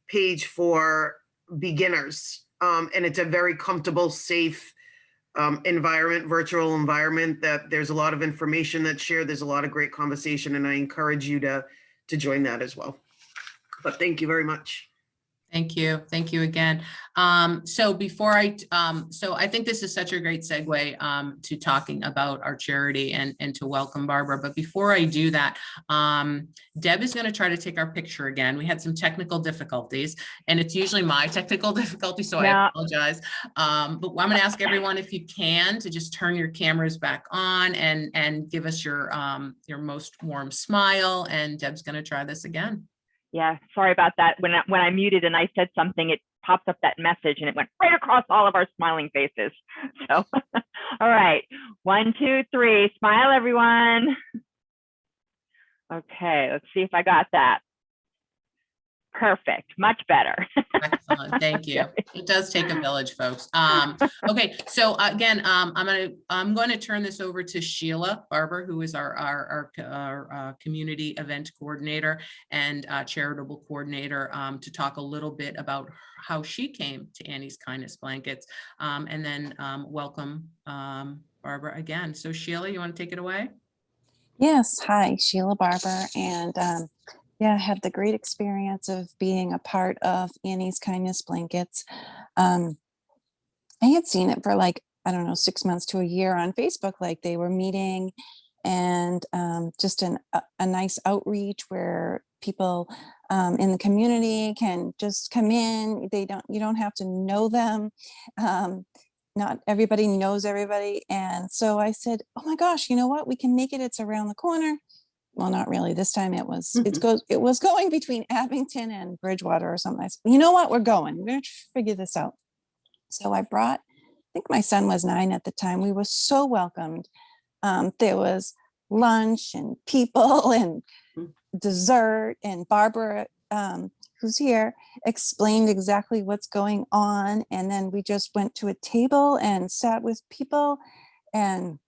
page for beginners. And it's a very comfortable, safe environment, virtual environment, that there's a lot of information that's shared. There's a lot of great conversation, and I encourage you to join that as well. But thank you very much. Thank you. Thank you again. So before so I think this is such a great segue to talking about our charity and to welcome Barbara. But before I do that, Deb is going to try to take our picture again. We had some technical difficulties, and it's usually my technical difficulty, so I apologize. But I'm going to ask everyone, if you can, to just turn your cameras back on and give us your most warm smile. And Deb's going to try this again. Yeah, sorry about that. When I muted and I said something, it popped up that message and it went right across all of our smiling faces. So, all right, 1, 2, 3, smile, everyone. Okay, let's see if I got that. Perfect, much better. Excellent, thank you. It does take a village, folks. Okay, so again, I'm going to turn this over to Sheila Barber, who is our community event coordinator and charitable coordinator, to talk a little bit about how she came to Annie's Kindness Blankets, and then welcome Barbara again. So Sheila, you want to take it away? Yes, hi, Sheila Barber, and yeah, I had the great experience of being a part of Annie's Kindness Blankets. I had seen it for like, I don't know, 6 months to a year on Facebook, like they were meeting, and just a nice outreach where people in the community can just come in. You don't have to know them. Not everybody knows everybody. And so I said, oh my gosh, you know what? We can make it. It's around the corner. Well, not really. This time it was, it was going between Abington and Bridgewater or something. I said, you know what? We're going. We're going to figure this out. So I brought, I think my son was 9 at the time. We were so welcomed. There was lunch and people and dessert, and Barbara, who's here, explained exactly what's going on. And then we just went to a table and sat with people and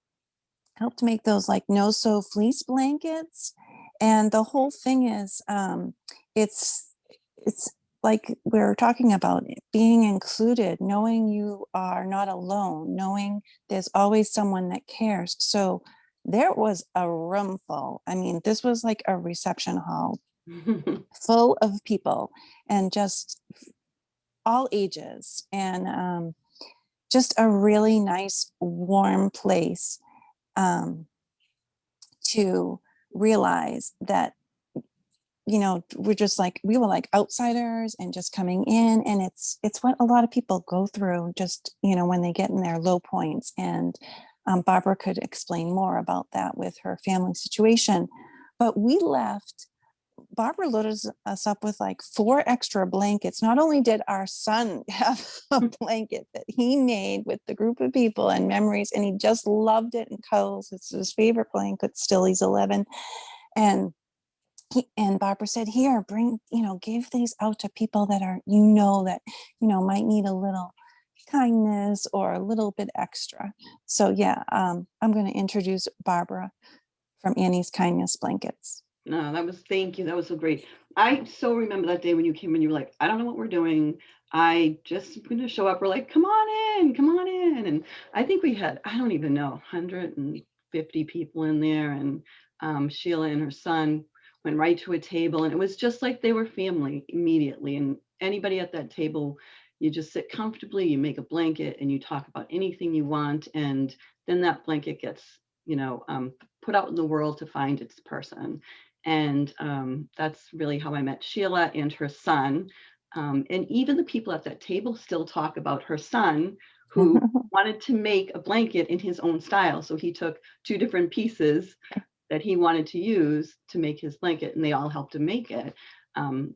helped make those like no-sew fleece blankets. And the whole thing is, it's like we're talking about being included, knowing you are not alone, knowing there's always someone that cares. So there was a room full. I mean, this was like a reception hall full of people, and just all ages, and just a really nice, warm place to realize that, you know, we were like outsiders and just coming in, and it's what a lot of people go through, just, you know, when they get in their low points. And Barbara could explain more about that with her family situation. But we left, Barbara loaded us up with like 4 extra blankets. Not only did our son have a blanket that he made with the group of people and memories, and he just loved it and cuddles. It's his favorite blanket still. He's 11. And Barbara said, here, bring, you know, give these out to people that are, you know, that, you know, might need a little kindness or a little bit extra. So yeah, I'm going to introduce Barbara from Annie's Kindness Blankets. No, thank you. That was so great. I so remember that day when you came and you were like, I don't know what we're doing. I just going to show up. We're like, come on in. And I think we had, I don't even know, 100 and 50 people in there, and Sheila and her son went right to a table, and it was just like they were family immediately. And anybody at that table, you just sit comfortably, you make a blanket, and you talk about anything you want, and then that blanket gets, put out in the world to find its person. And that's really how I met Sheila and her son. And even the people at that table still talk about her son, who wanted to make a blanket in his own style. So he took 2 different pieces that he wanted to use to make his blanket, and they all helped him make it.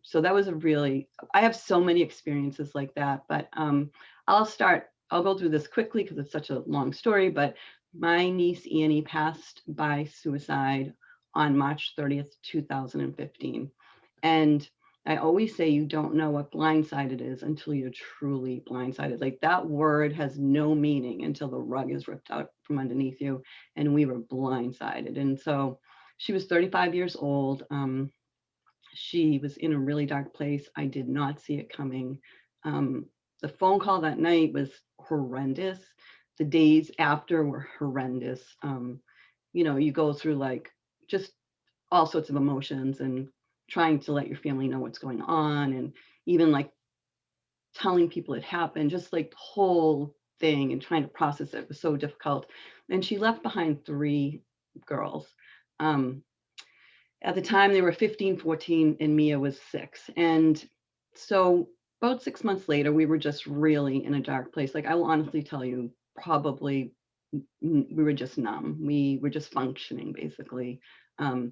So that was I have so many experiences like that, but I'll go through this quickly because it's such a long story, but my niece Annie passed by suicide on March 30th, 2015. And I always say you don't know what blindsided is until you're truly blindsided. Like, that word has no meaning until the rug is ripped out from underneath you, and we were blindsided. And so she was 35 years old. She was in a really dark place. I did not see it coming. The phone call that night was horrendous. The days after were horrendous. You go through like just all sorts of emotions and trying to let your family know what's going on, and even like telling people it happened, just like the whole thing, and trying to process it was so difficult. And she left behind 3 girls. At the time they were 15, 14, and Mia was 6. And so about 6 months later, we were just really in a dark place. Like, I will honestly tell you, probably we were just numb. We were just functioning, basically.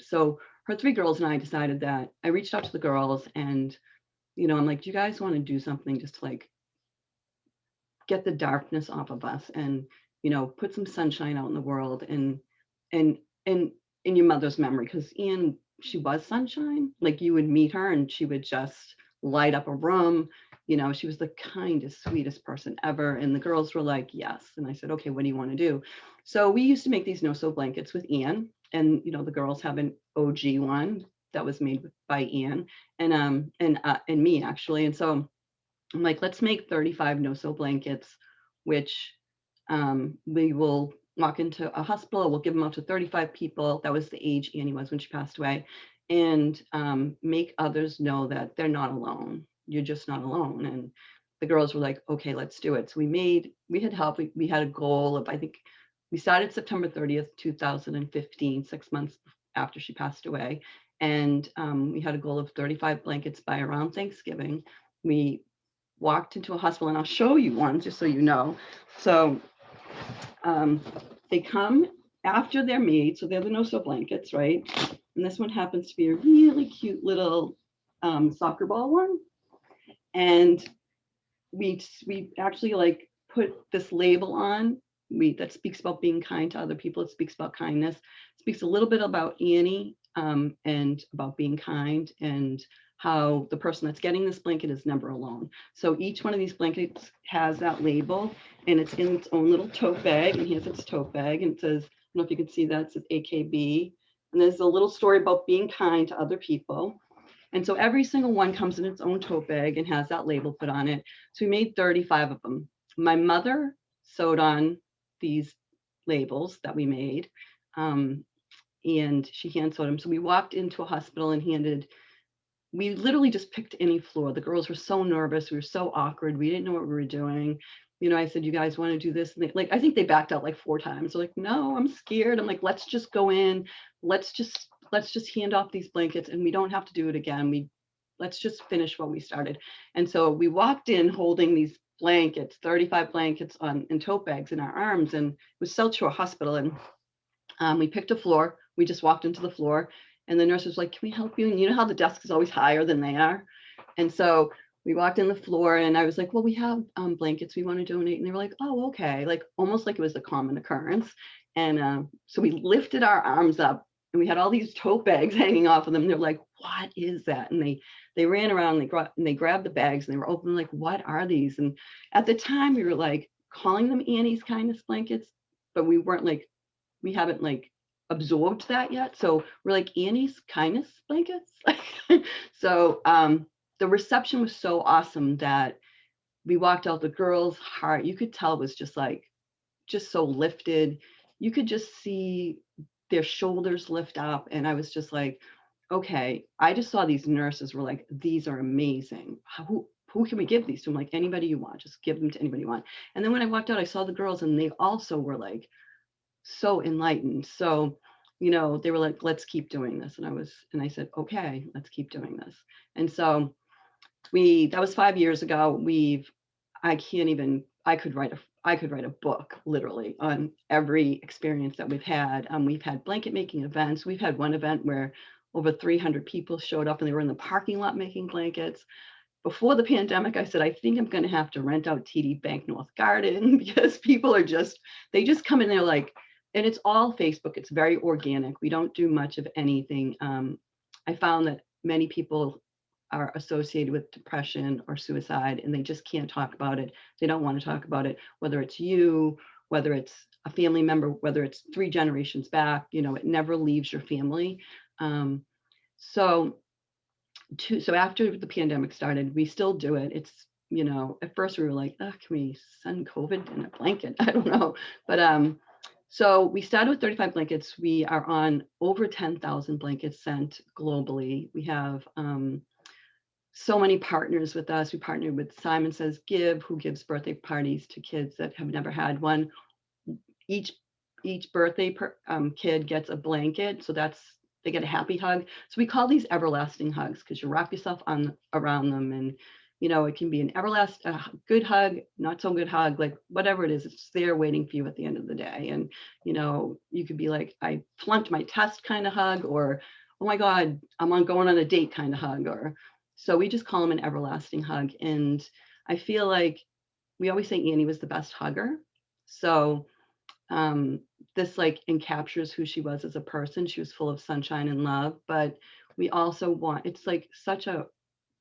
So her 3 girls and I decided that I reached out to the girls, and, I'm like, do you guys want to do something just to like get the darkness off of us, and, put some sunshine out in the world, and in your mother's memory? Because Ian, she was sunshine. Like, you would meet her and she would just light up a room. She was the kindest, sweetest person ever. And the girls were like, yes. And I said, okay, what do you want to do? So we used to make these no-sew blankets with Ian, and the girls have an OG one that was made by Ian and me, actually. And so I'm like, let's make 35 no-sew blankets, which we will walk into a hospital, we'll give them out to 35 people. That was the age Annie was when she passed away, and make others know that they're not alone. You're just not alone. And the girls were like, okay, let's do it. So we had help. We had a goal of, I think we started September 30th, 2015, 6 months after she passed away. And we had a goal of 35 blankets by around Thanksgiving. We walked into a hospital, and I'll show you one just so you know. So they come after they're made, so they're the no-sew blankets, right? And this one happens to be a really cute little soccer ball one. And we actually like put this label on that speaks about being kind to other people. It speaks about kindness. It speaks a little bit about Annie and about being kind, and how the person that's getting this blanket is never alone. So each one of these blankets has that label, and it's in its own little tote bag. And here's its tote bag, and it says, I don't know if you can see that, it says AKB. And there's a little story about being kind to other people. And so every single one comes in its own tote bag and has that label put on it. So we made 35 of them. My mother sewed on these labels that we made, and she hand sewed them. So we walked into a hospital and we literally just picked any floor. The girls were so nervous. We were so awkward. We didn't know what we were doing. I said, you guys want to do this? And I think they backed out like 4 times. They're like, no, I'm scared. I'm like, let's just go in. Let's just hand off these blankets, and we don't have to do it again. Let's just finish what we started. And so we walked in holding these blankets, 35 blankets in tote bags in our arms, and it was South Shore Hospital. And we picked a floor. We just walked into the floor. And the nurse was like, can we help you? And you know how the desk is always higher than they are? And so we walked in the floor, and I was like, well, we have blankets we want to donate. And they were like, oh, okay. Like, almost like it was a common occurrence. And so we lifted our arms up, and we had all these tote bags hanging off of them. They're like, what is that? And they ran around, and they grabbed the bags, and they were open, like, what are these? And at the time we were like calling them Annie's kindness blankets, but we haven't like absorbed that yet. So we're like, Annie's kindness blankets. So the reception was so awesome that we walked out, the girls' heart, you could tell, was just so lifted. you could just see their shoulders lift up. And I was just like, okay, I just saw these nurses were like, these are amazing. Who can we give these to? I'm like, anybody you want, just give them to anybody you want. And then when I walked out, I saw the girls and they also were like, so enlightened. So, you know, they were like, let's keep doing this. And I said, okay, let's keep doing this. And so that was 5 years ago. I could write a book literally on every experience that we've had. We've had blanket making events. We've had one event where over 300 people showed up and they were in the parking lot making blankets. Before the pandemic, I said, I think I'm going to have to rent out TD Bank North Garden because people they just come in there like, and it's all Facebook. It's very organic. We don't do much of anything. I found that many people are associated with depression or suicide and they just can't talk about it. They don't want to talk about it, whether it's you, whether it's a family member, whether it's 3 generations back, you know, it never leaves your family. So after the pandemic started, we still do it. It's, you know, at first we were like, oh, can we send COVID in a blanket? I don't know. But so we started with 35 blankets. We are on over 10,000 blankets sent globally. We have so many partners with us. We partnered with Simon Says Give, who gives birthday parties to kids that have never had one. Each birthday kid gets a blanket. So they get a happy hug. So we call these everlasting hugs because you wrap yourself around them and, you know, it can be an everlasting, good hug, not so good hug, like whatever it is, it's there waiting for you at the end of the day. And, you know, you could be like, I flunked my test kind of hug, or, oh my God, I'm going on a date kind of hug. So we just call them an everlasting hug. And I feel like we always say Annie was the best hugger. So this like encaptures who she was as a person. She was full of sunshine and love, but we also it's like such a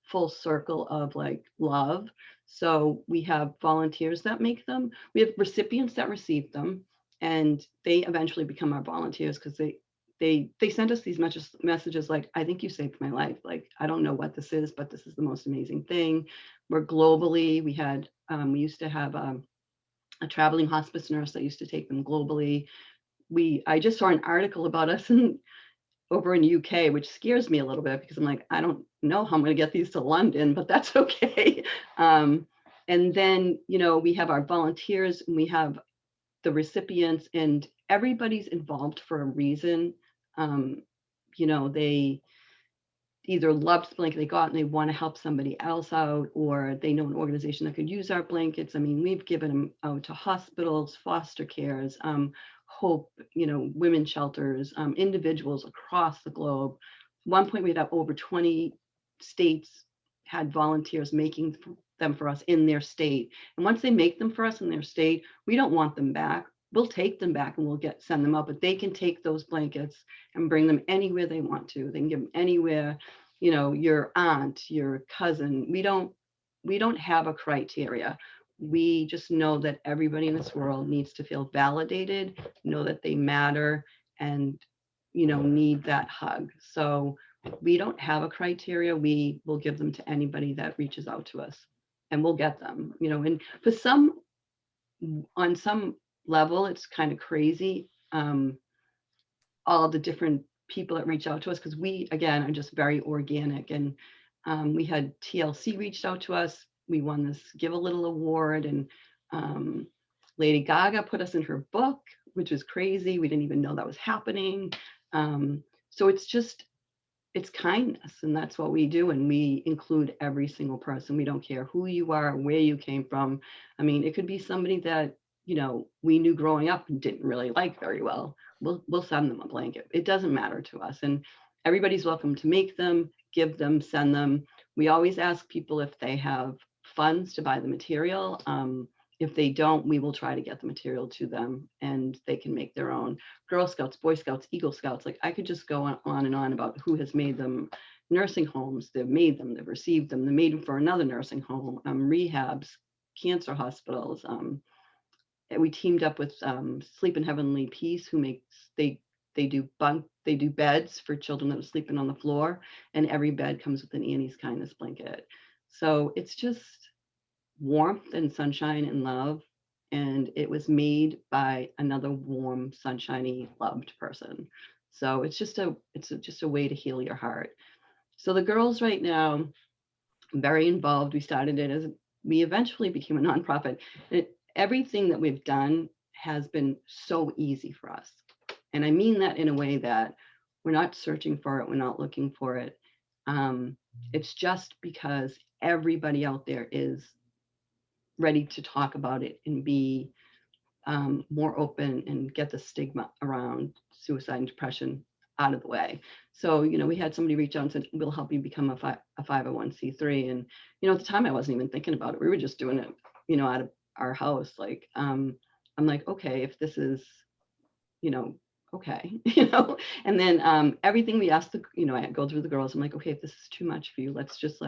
full circle of like love. So we have volunteers that make them. We have recipients that receive them, and they eventually become our volunteers because they send us these messages like, I think you saved my life. Like, I don't know what this is, but this is the most amazing thing. We're globally. We used to have a traveling hospice nurse that used to take them globally. I just saw an article about us over in UK, which scares me a little bit because I'm like, I don't know how I'm going to get these to London, but that's okay. And then, you know, we have our volunteers and we have the recipients, and everybody's involved for a reason. You know, they either loved the blanket they got and they want to help somebody else out, or they know an organization that could use our blankets. I mean, we've given them out to hospitals, foster cares, Hope, you know, women's shelters, individuals across the globe. At one point, we had over 20 states had volunteers making them for us in their state. And once they make them for us in their state, we don't want them back. We'll take them back and we'll send them up, but they can take those blankets and bring them anywhere they want to. They can give them anywhere, you know, your aunt, your cousin. We don't have a criteria. We just know that everybody in this world needs to feel validated, know that they matter, and, you know, need that hug. So we don't have a criteria. We will give them to anybody that reaches out to us, and we'll get them, you know. And for on some level, it's kind of crazy, all the different people that reach out to us, because we, again, are just very organic. And we had TLC reached out to us. We won this Give a Little award, and Lady Gaga put us in her book, which is crazy. We didn't even know that was happening. So it's kindness, and that's what we do. And we include every single person. We don't care who you are, where you came from. I mean, it could be somebody that, you know, we knew growing up and didn't really like very well. We'll send them a blanket. It doesn't matter to us. And everybody's welcome to make them, give them, send them. We always ask people if they have funds to buy the material. If they don't, we will try to get the material to them and they can make their own. Girl Scouts, Boy Scouts, Eagle Scouts, like I could just go on and on about who has made them. Nursing homes, they've made them, they've received them, they made them for another nursing home, rehabs, cancer hospitals. We teamed up with Sleep in Heavenly Peace, who makes, they do beds for children that are sleeping on the floor, and every bed comes with an Annie's Kindness blanket. So it's just warmth and sunshine and love. and it was made by another warm, sunshiny, loved person. So it's just a way to heal your heart. So the girls right now, very involved. We started it as, we eventually became a nonprofit. Everything that we've done has been so easy for us. And I mean that in a way that we're not searching for it, we're not looking for it. It's just because everybody out there is ready to talk about it and be more open and get the stigma around suicide and depression out of the way. So, we had somebody reach out and said, we'll help you become a 501c3. And, at the time I wasn't even thinking about it. We were just doing it, out of our house. Like, I'm like, okay, if this is, okay, and then everything we asked I go through the girls. I'm like, okay, if this is too much for you, let's just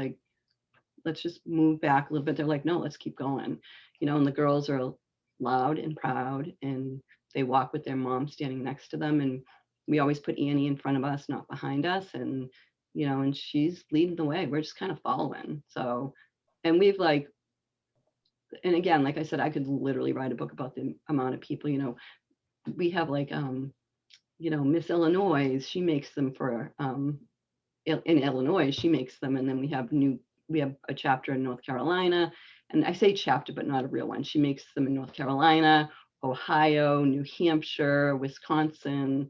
move back a little bit. They're like, no, let's keep going, and the girls are loud and proud, and they walk with their mom standing next to them. And we always put Annie in front of us, not behind us. And, and she's leading the way. We're just kind of following. So, and we've and again, like I said, I could literally write a book about the amount of people, we have Miss Illinois, she makes them for, in Illinois, she makes them. And then we have a chapter in North Carolina, and I say chapter, but not a real one. She makes them in North Carolina, Ohio, New Hampshire, Wisconsin,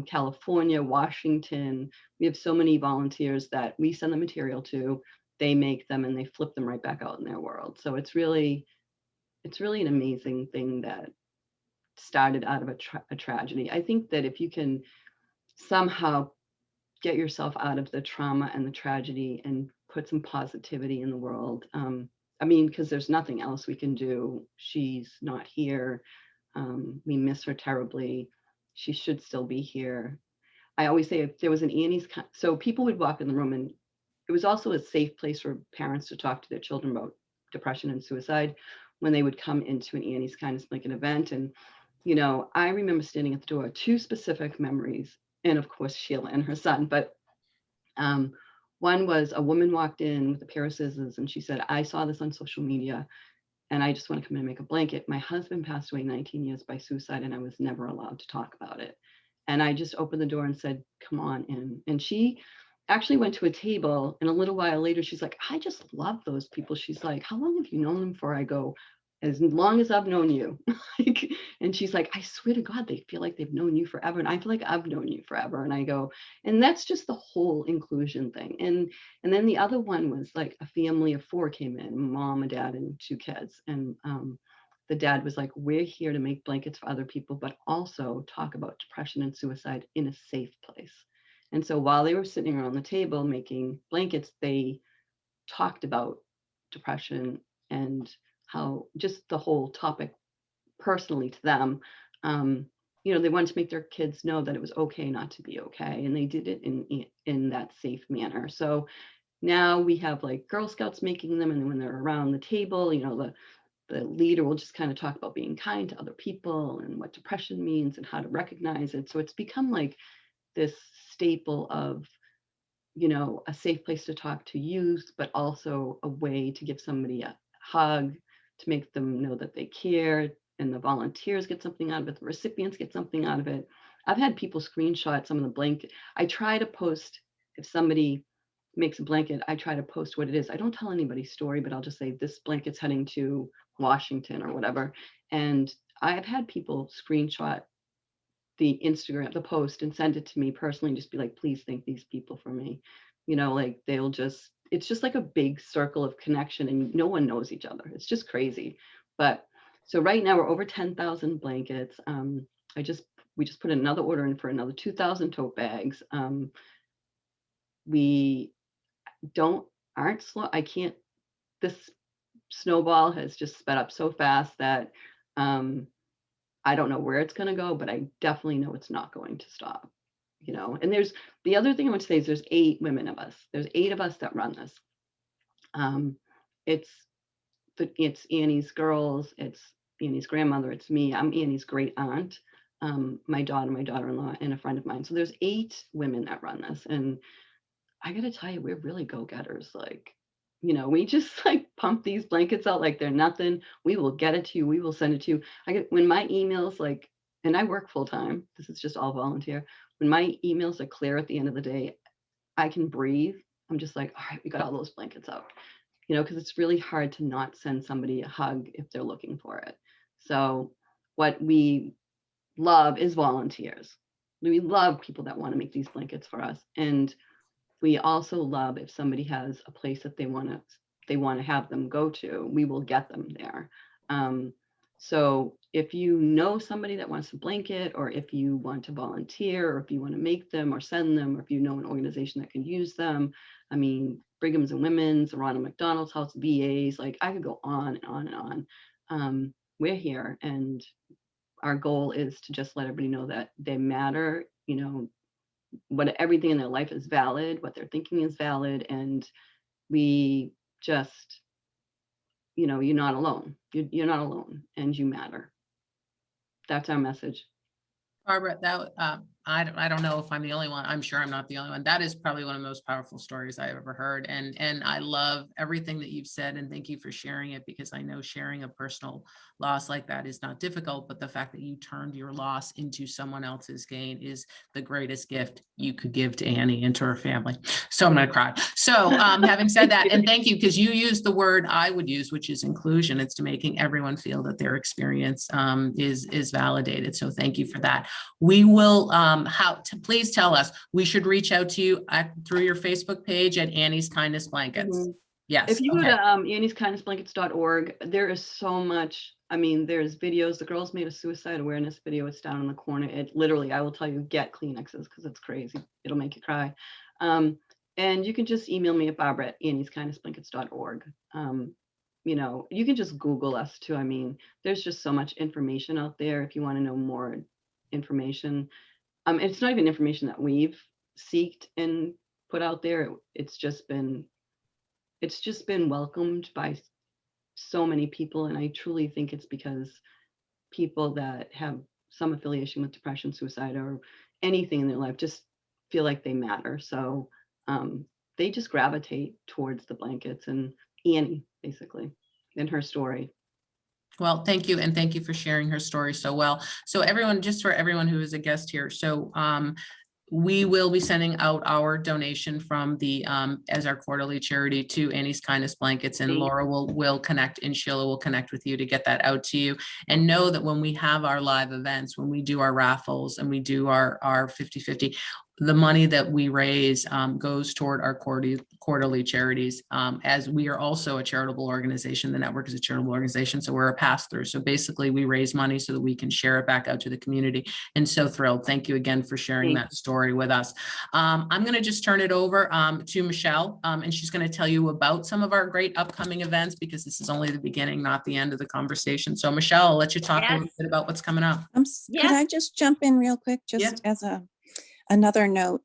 California, Washington. We have so many volunteers that we send the material to, they make them, and they flip them right back out in their world. So it's really an amazing thing that started out of a tragedy. I think that if you can somehow get yourself out of the trauma and the tragedy and put some positivity in the world. Because there's nothing else we can do. She's not here. We miss her terribly. She should still be here. I always say, if there was an Annie's, so people would walk in the room, and it was also a safe place for parents to talk to their children about depression and suicide when they would come into an Annie's Kindness Blanket event. And, I remember standing at the door, two specific memories, and of course, Sheila and her son, but one was a woman walked in with a pair of scissors, and she said, I saw this on social media, and I just want to come in and make a blanket. My husband passed away 19 years by suicide, and I was never allowed to talk about it. And I just opened the door and said, come on in. And she actually went to a table, and a little while later, she's like, I just love those people. She's like, how long have you known them for? I go, as long as I've known you. And she's like, I swear to God, they feel like they've known you forever. And I feel like I've known you forever. And I go, and that's just the whole inclusion thing. And then the other one was like a family of 4 came in, mom, a dad, and 2 kids. And the dad was like, we're here to make blankets for other people, but also talk about depression and suicide in a safe place. And so while they were sitting around the table making blankets, they talked about depression and how just the whole topic personally to them. They wanted to make their kids know that it was okay not to be okay. And they did it in that safe manner. So now we have like Girl Scouts making them. And when they're around the table, the leader will just kind of talk about being kind to other people and what depression means and how to recognize it. So it's become like this staple of, a safe place to talk to youth, but also a way to give somebody a hug, to make them know that they care, and the volunteers get something out of it, the recipients get something out of it. I've had people screenshot some of the blanket. I try to post, if somebody makes a blanket, I try to post what it is. I don't tell anybody's story, but I'll just say this blanket's heading to Washington or whatever. And I've had people screenshot the Instagram, the post, and send it to me personally, and just be like, please thank these people for me. Like it's just like a big circle of connection, and no one knows each other. It's just crazy. But so right now we're over 10,000 blankets. We just put another order in for another 2,000 tote bags. We aren't slow. This snowball has just sped up so fast that I don't know where it's going to go, but I definitely know it's not going to stop, and there's the other thing I want to say is there's 8 women of us. There's 8 of us that run this. It's Annie's girls. It's Annie's grandmother. It's me. I'm Annie's great aunt, my daughter-in-law, and a friend of mine. So there's 8 women that run this. And I got to tell you, we're really go-getters. Like, you know, we just like pump these blankets out like they're nothing. We will get it to you. We will send it to you. I get when my emails like, and I work full time. This is just all volunteer. When my emails are clear at the end of the day, I can breathe. I'm just like, all right, we got all those blankets out, you know, because it's really hard to not send somebody a hug if they're looking for it. So what we love is volunteers. We love people that want to make these blankets for us. And we also love if somebody has a place that they want to have them go to, we will get them there. So if you know somebody that wants a blanket, or if you want to volunteer, or if you want to make them or send them, or if you know an organization that can use them, I mean, Brigham's and Women's, Ronald McDonald's House, VAs, like I could go on and on and on. We're here, and our goal is to just let everybody know that they matter, you know, what everything in their life is valid, what they're thinking is valid, and we just, you know, you're not alone. You're not alone, and you matter. That's our message. Barbara, that I don't know if I'm the only one. I'm sure I'm not the only one. That is probably one of the most powerful stories I've ever heard. And I love everything that you've said, and thank you for sharing it, because I know sharing a personal loss like that is not difficult, but the fact that you turned your loss into someone else's gain is the greatest gift you could give to Annie and to her family. So I'm gonna cry. So having said that, and thank you, because you used the word I would use, which is inclusion. It's to making everyone feel that their experience is validated. So thank you for that. We will, please tell us, we should reach out to you through your Facebook page at Annie's Kindness Blankets. Mm-hmm. Yes. If you go to annieskindnessblankets.org, there is so much. I mean, there's videos. The girls made a suicide awareness video. It's down in the corner. It literally, I will tell you, get Kleenexes, because it's crazy. It'll make you cry. And you can just email me at barbara@annieskindnessblankets.org. You know, you can just Google us too. I mean, there's just so much information out there if you want to know more information. It's not even information that we've seeked and put out there. It's just been welcomed by so many people, and I truly think it's because people that have some affiliation with depression, suicide, or anything in their life just feel like they matter. So they just gravitate towards the blankets and Annie, basically, and her story. Well, thank you. And thank you for sharing her story so well. So everyone, just for everyone who is a guest here. So we will be sending out our donation from the as our quarterly charity to Annie's Kindness Blankets, and Laura will connect, and Sheila will connect with you to get that out to you. And know that when we have our live events, when we do our raffles and we do our 50-50, the money that we raise goes toward our quarterly charities, as we are also a charitable organization. The network is a charitable organization, so we're a pass-through. So basically we raise money so that we can share it back out to the community. And so thrilled. Thank you again for sharing that story with us. I'm going to just turn it over to Michelle, and she's going to tell you about some of our great upcoming events, because this is only the beginning, not the end of the conversation. So Michelle, I'll let you talk a little bit about what's coming up. Could I just jump in real quick, just as another note?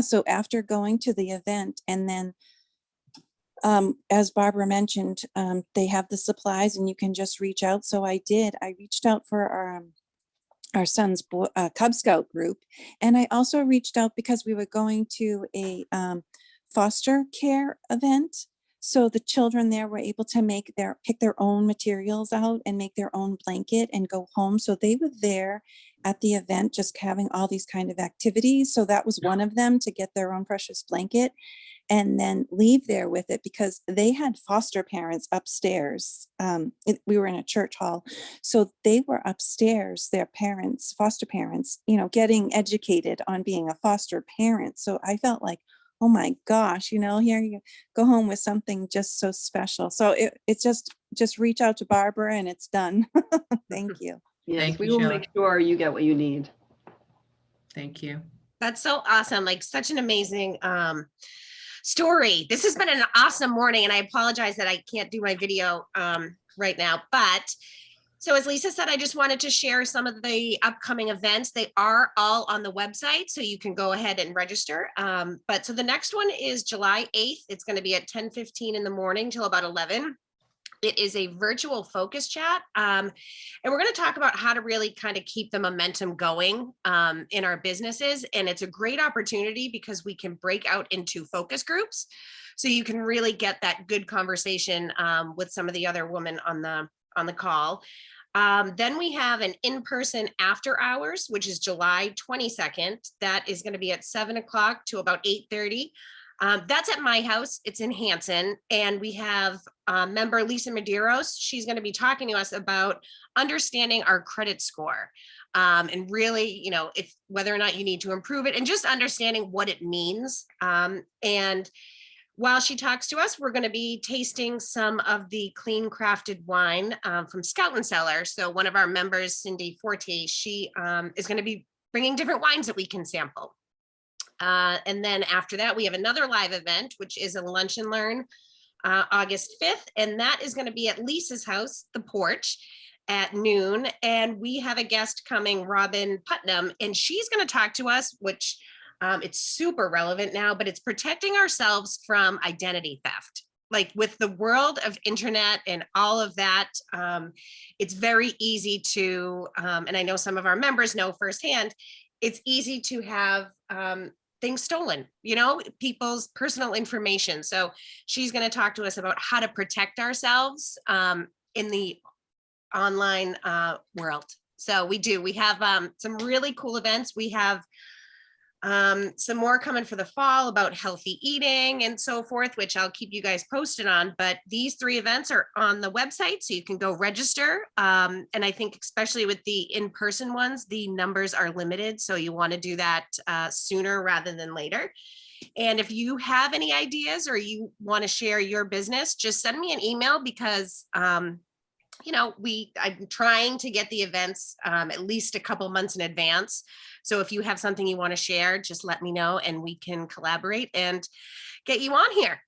So after going to the event, and then as Barbara mentioned, they have the supplies and you can just reach out. So I reached out for our son's Cub Scout group. And I also reached out because we were going to a foster care event. So the children there were able to pick their own materials out and make their own blanket and go home. So they were there at the event, just having all these kind of activities. So that was one of them, to get their own precious blanket and then leave there with it, because they had foster parents upstairs. We were in a church hall. So they were upstairs, their parents, foster parents, getting educated on being a foster parent. So I felt like, oh my gosh, here you go home with something just so special. So it's just reach out to Barbara and it's done. Thank you. Yes, we will make sure you get what you need. Thank you. That's so awesome. Like, such an amazing story. This has been an awesome morning, and I apologize that I can't do my video right now, but so as Lisa said, I just wanted to share some of the upcoming events. They are all on the website, so you can go ahead and register. So the next one is July 8th. It's going to be at 10:15 in the morning till about 11. It is a virtual focus chat. And we're going to talk about how to really kind of keep the momentum going in our businesses. And it's a great opportunity because we can break out into focus groups. So you can really get that good conversation with some of the other women on the call. Then we have an in-person after hours, which is July 22nd. That is going to be at 7 o'clock to about 8:30. That's at my house. It's in Hanson. And we have member Lisa Medeiros. She's going to be talking to us about understanding our credit score and really, if whether or not you need to improve it and just understanding what it means. And while she talks to us, we're going to be tasting some of the clean crafted wine from Scout and Cellar. So one of our members, Cindy Forte, she is going to be bringing different wines that we can sample. And then after that, we have another live event, which is a lunch and learn August 5th. And that is going to be at Lisa's house, The Porch, at noon. And we have a guest coming, Robin Putnam, and she's going to talk to us, which it's super relevant now, but it's protecting ourselves from identity theft. Like with the world of internet and all of that, it's very easy to, and I know some of our members know firsthand, it's easy to have things stolen, people's personal information. So she's going to talk to us about how to protect ourselves in the online world. So we have some really cool events. We have some more coming for the fall about healthy eating and so forth, which I'll keep you guys posted on. But these 3 events are on the website, so you can go register. And I think especially with the in-person ones, the numbers are limited. So you want to do that sooner rather than later. And if you have any ideas or you want to share your business, just send me an email because I'm trying to get the events at least a couple months in advance. So if you have something you want to share, just let me know and we can collaborate and get you on here.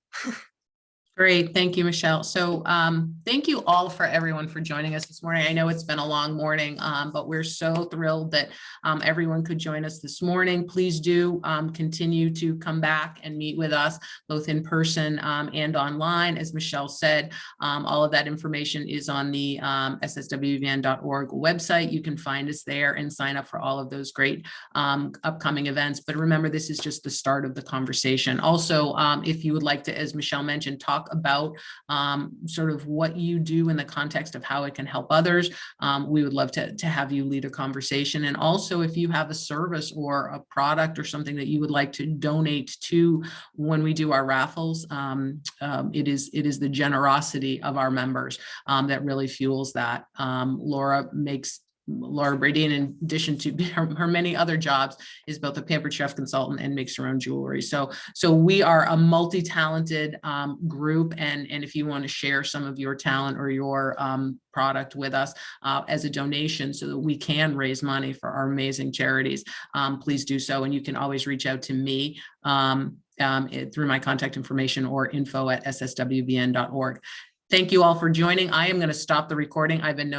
Great. Thank you, Michelle. So thank you all for everyone for joining us this morning. I know it's been a long morning, but we're so thrilled that everyone could join us this morning. Please do continue to come back and meet with us both in person and online. As Michelle said, all of that information is on the SSWBN.org website. You can find us there and sign up for all of those great upcoming events. But remember, this is just the start of the conversation. Also, if you would like to, as Michelle mentioned, talk about sort of what you do in the context of how it can help others. We would love to have you lead a conversation. And also if you have a service or a product or something that you would like to donate to when we do our raffles, it is the generosity of our members that really fuels that. Laura Brady, in addition to her many other jobs, is both a pampered chef consultant and makes her own jewelry. So we are a multi-talented group. And if you want to share some of your talent or your product with us as a donation so that we can raise money for our amazing charities, please do so. And you can always reach out to me through my contact information or info@sswbn.org. Thank you all for joining. I am going to stop the recording. I've been